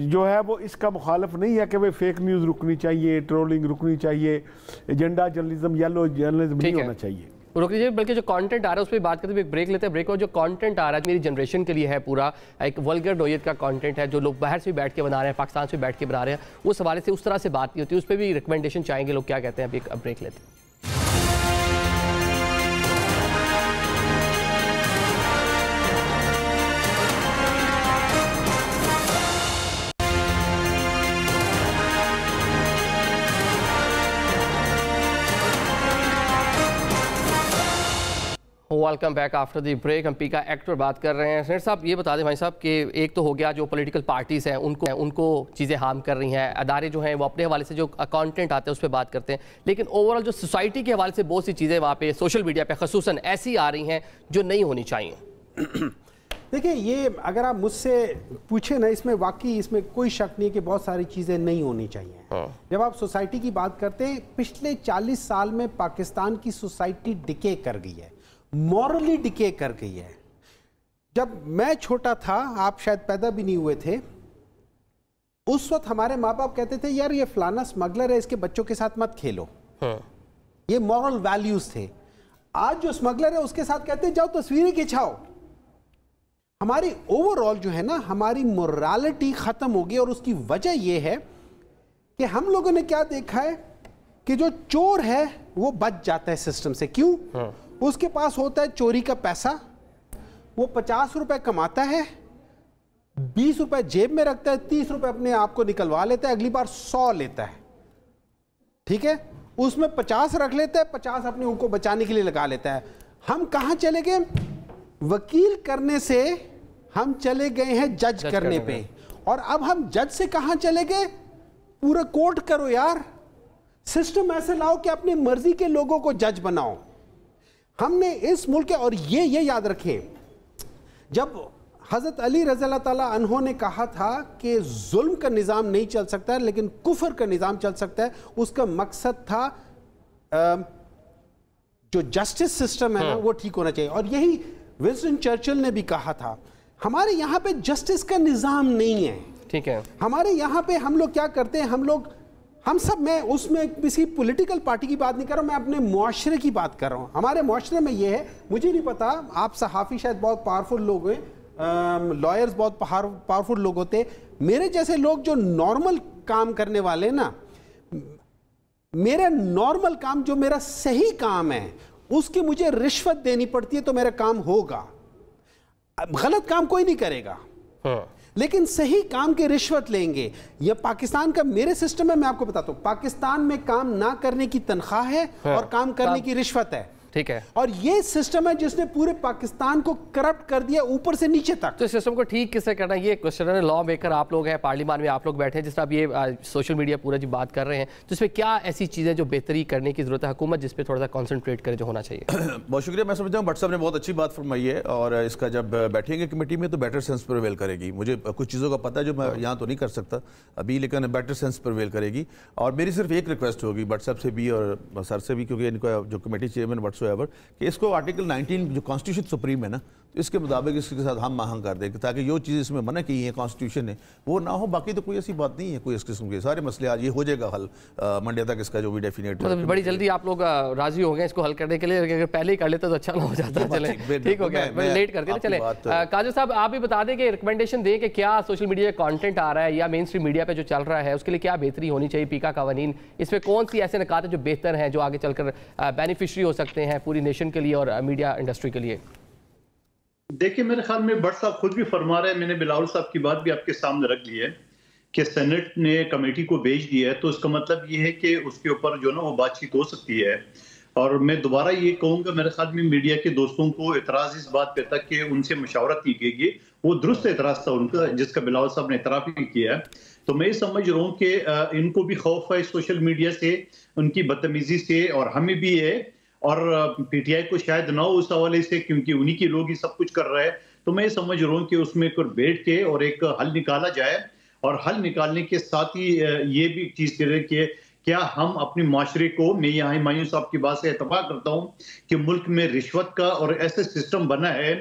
जो है वो इसका मुखालफ नहीं है कि भाई फेक न्यूज़ रुकनी चाहिए, ट्रोलिंग रुकनी चाहिए, एजेंडा जर्नलिज्म, येलो जर्नलिज्म नहीं होना चाहिए। रुक लीजिए, बल्कि जो कंटेंट आ रहा है उस पर बात करते हुए एक ब्रेक लेते हैं। ब्रेक और जो कंटेंट आ रहा है मेरी जनरेशन के लिए है, पूरा एक वल्गर नोयत का कंटेंट है जो लोग बाहर से भी बैठ के बना रहे हैं, पाकिस्तान से बैठ के बना रहे हैं, उस हवाले से उस तरह से बात नहीं होती, उस पर भी रिकमेंडेशन चाहेंगे लोग, क्या कहते हैं? अभी एक ब्रेक लेते हैं। Welcome back after the break. हम पीका एक्ट पर बात कर रहे हैं। सेनेटर साहब, ये बता दें भाई साहब कि एक तो हो गया जो पॉलिटिकल पार्टीज़ हैं उनको चीज़ें हार्म कर रही हैं, अदारे जो हैं वो अपने हवाले से जो कंटेंट आते हैं उस पर बात करते हैं, लेकिन ओवरऑल जो सोसाइटी के हवाले से बहुत सी चीज़ें वहाँ पे सोशल मीडिया पे खसूसन ऐसी आ रही हैं जो नहीं होनी चाहिए। देखिए, ये अगर आप मुझसे पूछे ना, इसमें वाकई इसमें कोई शक नहीं है कि बहुत सारी चीज़ें नहीं होनी चाहिए। जब आप सोसाइटी की बात करते हैं, पिछले 40 साल में पाकिस्तान की सोसाइटी डिके कर गई है, मॉरली डिके कर गई है। जब मैं छोटा था, आप शायद पैदा भी नहीं हुए थे, उस वक्त हमारे माँ बाप कहते थे यार ये फलाना स्मगलर है, इसके बच्चों के साथ मत खेलो। ये मॉरल वैल्यूज थे। आज जो स्मगलर है उसके साथ कहते हैं जाओ तस्वीरें खिंचाओ। हमारी ओवरऑल जो है ना, हमारी मोरालिटी खत्म हो गई, और उसकी वजह यह है कि हम लोगों ने क्या देखा है कि जो चोर है वो बच जाता है सिस्टम से। क्यों? उसके पास होता है चोरी का पैसा, वो 50 रुपए कमाता है, 20 रुपए जेब में रखता है, 30 रुपए अपने आप को निकलवा लेता है, अगली बार 100 लेता है, ठीक है, उसमें 50 रख लेता है, 50 अपने उनको बचाने के लिए लगा लेता है। हम कहां चले गए? वकील करने से हम चले गए हैं जज करने पे, और अब हम जज से कहां चले गए? पूरा कोर्ट करो यार, सिस्टम ऐसे लाओ कि अपनी मर्जी के लोगों को जज बनाओ। हमने इस मुल्क के, और ये याद रखें, जब हजरत अली रज़ी अल्लाह ताला अन्हो ने कहा था कि जुल्म का निज़ाम नहीं चल सकता है लेकिन कुफर का निज़ाम चल सकता है, उसका मकसद था जो जस्टिस सिस्टम है ना वो ठीक होना चाहिए। और यही विंस्टन चर्चिल ने भी कहा था। हमारे यहाँ पे जस्टिस का निज़ाम नहीं है, ठीक है। हमारे यहाँ पे हम लोग क्या करते हैं, हम सब, मैं उसमें किसी पॉलिटिकल पार्टी की बात नहीं कर रहा हूँ, मैं अपने मुआशरे की बात कर रहा हूँ। हमारे मुआशरे में ये है, मुझे नहीं पता, आप सहाफ़ी शायद बहुत पावरफुल लोग हैं, लॉयर्स बहुत पावरफुल लोग होते, मेरे जैसे लोग जो नॉर्मल काम करने वाले ना, मेरा नॉर्मल काम जो मेरा सही काम है उसकी मुझे रिश्वत देनी पड़ती है तो मेरा काम होगा। गलत काम कोई नहीं करेगा, लेकिन सही काम की रिश्वत लेंगे। यह पाकिस्तान का मेरे सिस्टम में, मैं आपको बताता हूं, पाकिस्तान में काम ना करने की तनख्वाह है और काम करने की रिश्वत है। ठीक है। और ये सिस्टम है जिसने पूरे पाकिस्तान को करप्ट कर दिया ऊपर से नीचे तक। तो इस सिस्टम को ठीक किससे करना है, ये क्वेश्चन है। लॉ मेकर आप लोग हैं, पार्लियामान में आप लोग बैठे हैं, जिस तरह आप ये सोशल मीडिया पूरा जी बात कर रहे हैं, तो इसमें क्या ऐसी चीज़ें जो बेहतरी करने की जरूरत है हुकूमत, जिस पर थोड़ा सा कॉन्सेंट्रेट करे जो होना चाहिए? बहुत शुक्रिया। मैं समझता हूँ भट्ट साहब ने बहुत अच्छी बात फरमाई है, और इसका जब बैठेंगे कमेटी में तो बेटर सेंस प्रिवेल करेगी। मुझे कुछ चीज़ों का पता है जो मैं यहाँ तो नहीं कर सकता अभी, लेकिन बेटर सेंस प्रिवेल करेगी। और मेरी सिर्फ एक रिक्वेस्ट होगी भट्ट साहब से भी और सर से भी, क्योंकि इनका जो कमेटी चेयरमैन व्हाट्सएवर, कि इसको आर्टिकल 19 जो कॉन्स्टिट्यूशन सुप्रीम है ना, तो इसके मुताबिक इसके साथ हम मांग कर दें ताकि जो चीज़ इसमें मना की है कॉन्स्टिट्यूशन ने वो ना हो। बाकी तो कोई ऐसी बात नहीं है कोई इस किस्म के सारे मसले आज ये हो जाएगा हल मंडे तक, इसका जो भी डेफिनेट मतलब बड़ी जल्दी आप लोग राजी हो गए इसको हल करने के लिए। अगर पहले ही कर लेते तो अच्छा ना हो जाता। चले ठीक हो गया, लेट कर दिया। चले काजल साहब आप भी बता दें कि रिकमेंडेशन दें कि क्या सोशल मीडिया कंटेंट आ रहा है या मेन स्ट्रीम मीडिया पे जो चल रहा है उसके लिए क्या बेहतरी होनी चाहिए, पीका कवानीन, इसमें कौन सी ऐसे निकात है जो बेहतर हैं, जो आगे चलकर बेनिफिशरी हो सकते हैं पूरी नेशन के लिए और मीडिया इंडस्ट्री के लिए? देखिए मेरे ख्याल में भट्ट साहब खुद भी फरमा रहे हैं, मैंने बिलावल साहब की बात भी आपके सामने रख ली है कि सेनेट ने कमेटी को भेज दिया है, तो इसका मतलब ये है कि उसके ऊपर जो ना वो बातचीत हो सकती है। और मैं दोबारा ये कहूँगा, मेरे ख्याल में मीडिया के दोस्तों को एतराज़ इस बात पे था कि उनसे मशावरत की गई, वो दुरुस्त एतराज़ था उनका, जिसका बिलावल साहब ने एतराफ़ भी किया है। तो मैं ये समझ रहा हूँ कि इनको भी खौफ है सोशल मीडिया से, उनकी बदतमीजी से, और हमें भी है, और पीटीआई को शायद ना हो उस हवाले से, क्योंकि उन्हीं के लोग ही सब कुछ कर रहे हैं। तो मैं ये समझ रहा हूँ कि उसमें कुछ बैठ के और एक हल निकाला जाए, और हल निकालने के साथ ही ये भी चीज करें कि क्या हम अपने माशरे को, मैं यहाँ हुमायूं साहब की बात से इत्तफाक करता हूँ कि मुल्क में रिश्वत का और ऐसे सिस्टम बना है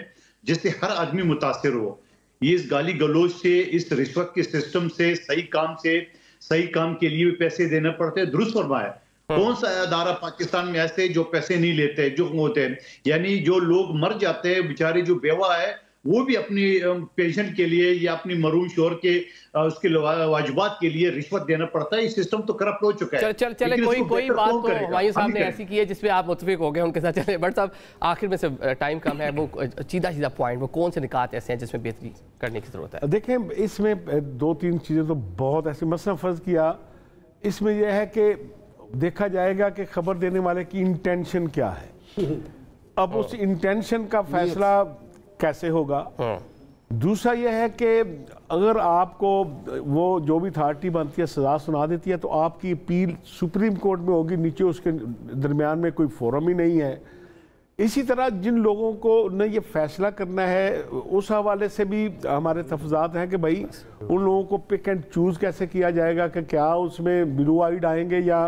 जिससे हर आदमी मुतासिर हो। ये इस गाली गलोच से, इस रिश्वत के सिस्टम से, सही काम के लिए भी पैसे देना पड़ते हैं। दुरुस्त फरमाया, कौन सा अदारा पाकिस्तान में ऐसे जो पैसे नहीं लेते, जो होते हैं, यानी जो लोग मर जाते हैं बेचारे, जो बेवा है वो भी अपनी पेंशन के लिए या अपनी मरूम शोर के उसके वाजिबात के लिए रिश्वत देना पड़ता है। ये सिस्टम तो करप्ट हो चुका है। चले कोई बात तो हुमायूं साहब ने ऐसी की है जिसपे आप मुत्तफिक हो गए उनके साथ। चले बट साहब आखिर में से टाइम कम है, वो सीधा पॉइंट, वो कौन से निकात ऐसे हैं जिसमें बेहतरी करने की जरूरत है? देखें इसमें दो तीन चीज़ें तो बहुत ऐसी, मसला फर्ज किया इसमें यह है कि देखा जाएगा कि खबर देने वाले की इंटेंशन क्या है। अब उस इंटेंशन का फैसला कैसे होगा। दूसरा यह है कि अगर आपको वो जो भी अथॉरिटी बनती है सजा सुना देती है तो आपकी अपील सुप्रीम कोर्ट में होगी, नीचे उसके दरमियान में कोई फोरम ही नहीं है। इसी तरह जिन लोगों को न ये फैसला करना है उस हवाले से भी हमारे तफजात हैं कि भाई उन लोगों को पिक एंड चूज़ कैसे किया जाएगा, कि क्या उसमें ब्लू आइड आएंगे या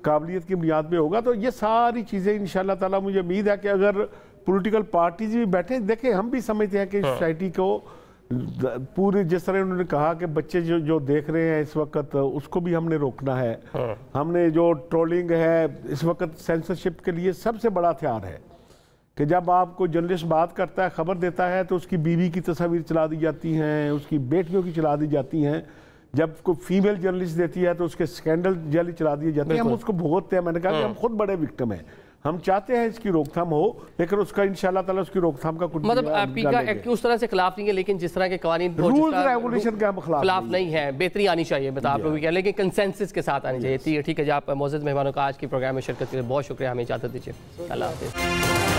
काबिलियत की बुनियाद पे होगा। तो ये सारी चीज़ें इंशाल्लाह ताला मुझे उम्मीद है कि अगर पॉलिटिकल पार्टीज भी बैठे, देखें हम भी समझते हैं कि सोसाइटी को पूरी, जिस तरह उन्होंने कहा कि बच्चे जो देख रहे हैं इस वक्त उसको भी हमने रोकना है। हमने जो ट्रोलिंग है इस वक्त सेंसरशिप के लिए सबसे बड़ा हथियार है कि जब आपको जर्नलिस्ट बात करता है, खबर देता है, तो उसकी बीवी की तस्वीर चला दी जाती हैं, उसकी बेटियों की चला दी जाती हैं। जब कोई फीमेल जर्नलिस्ट देती है तो उसके स्कैंडल जाली चला दिए जाते हैं, हम उसको भुगतते हैं। मैंने कहा कि हम खुद बड़े विक्टिम हैं, हम चाहते हैं इसकी रोकथाम हो, लेकिन उसका इंशाल्लाह ताला उसकी रोकथाम का कुछ मतलब पीका एक्ट की उस तरह से खिलाफ नहीं है, लेकिन जिस तरह के कानून रूल्स रेगुलेशन के हम खिलाफ नहीं है, बेहतरी आनी चाहिए, बता आप लोग भी कह, लेकिन कंसेंसस के साथ आनी चाहिए। ठीक है जी, आप मौजूद मेहमानों का आज के प्रोग्राम में शिरकत के लिए बहुत शुक्रिया, हमें इजाजत दीजिए। अल्लाह हाफिज़।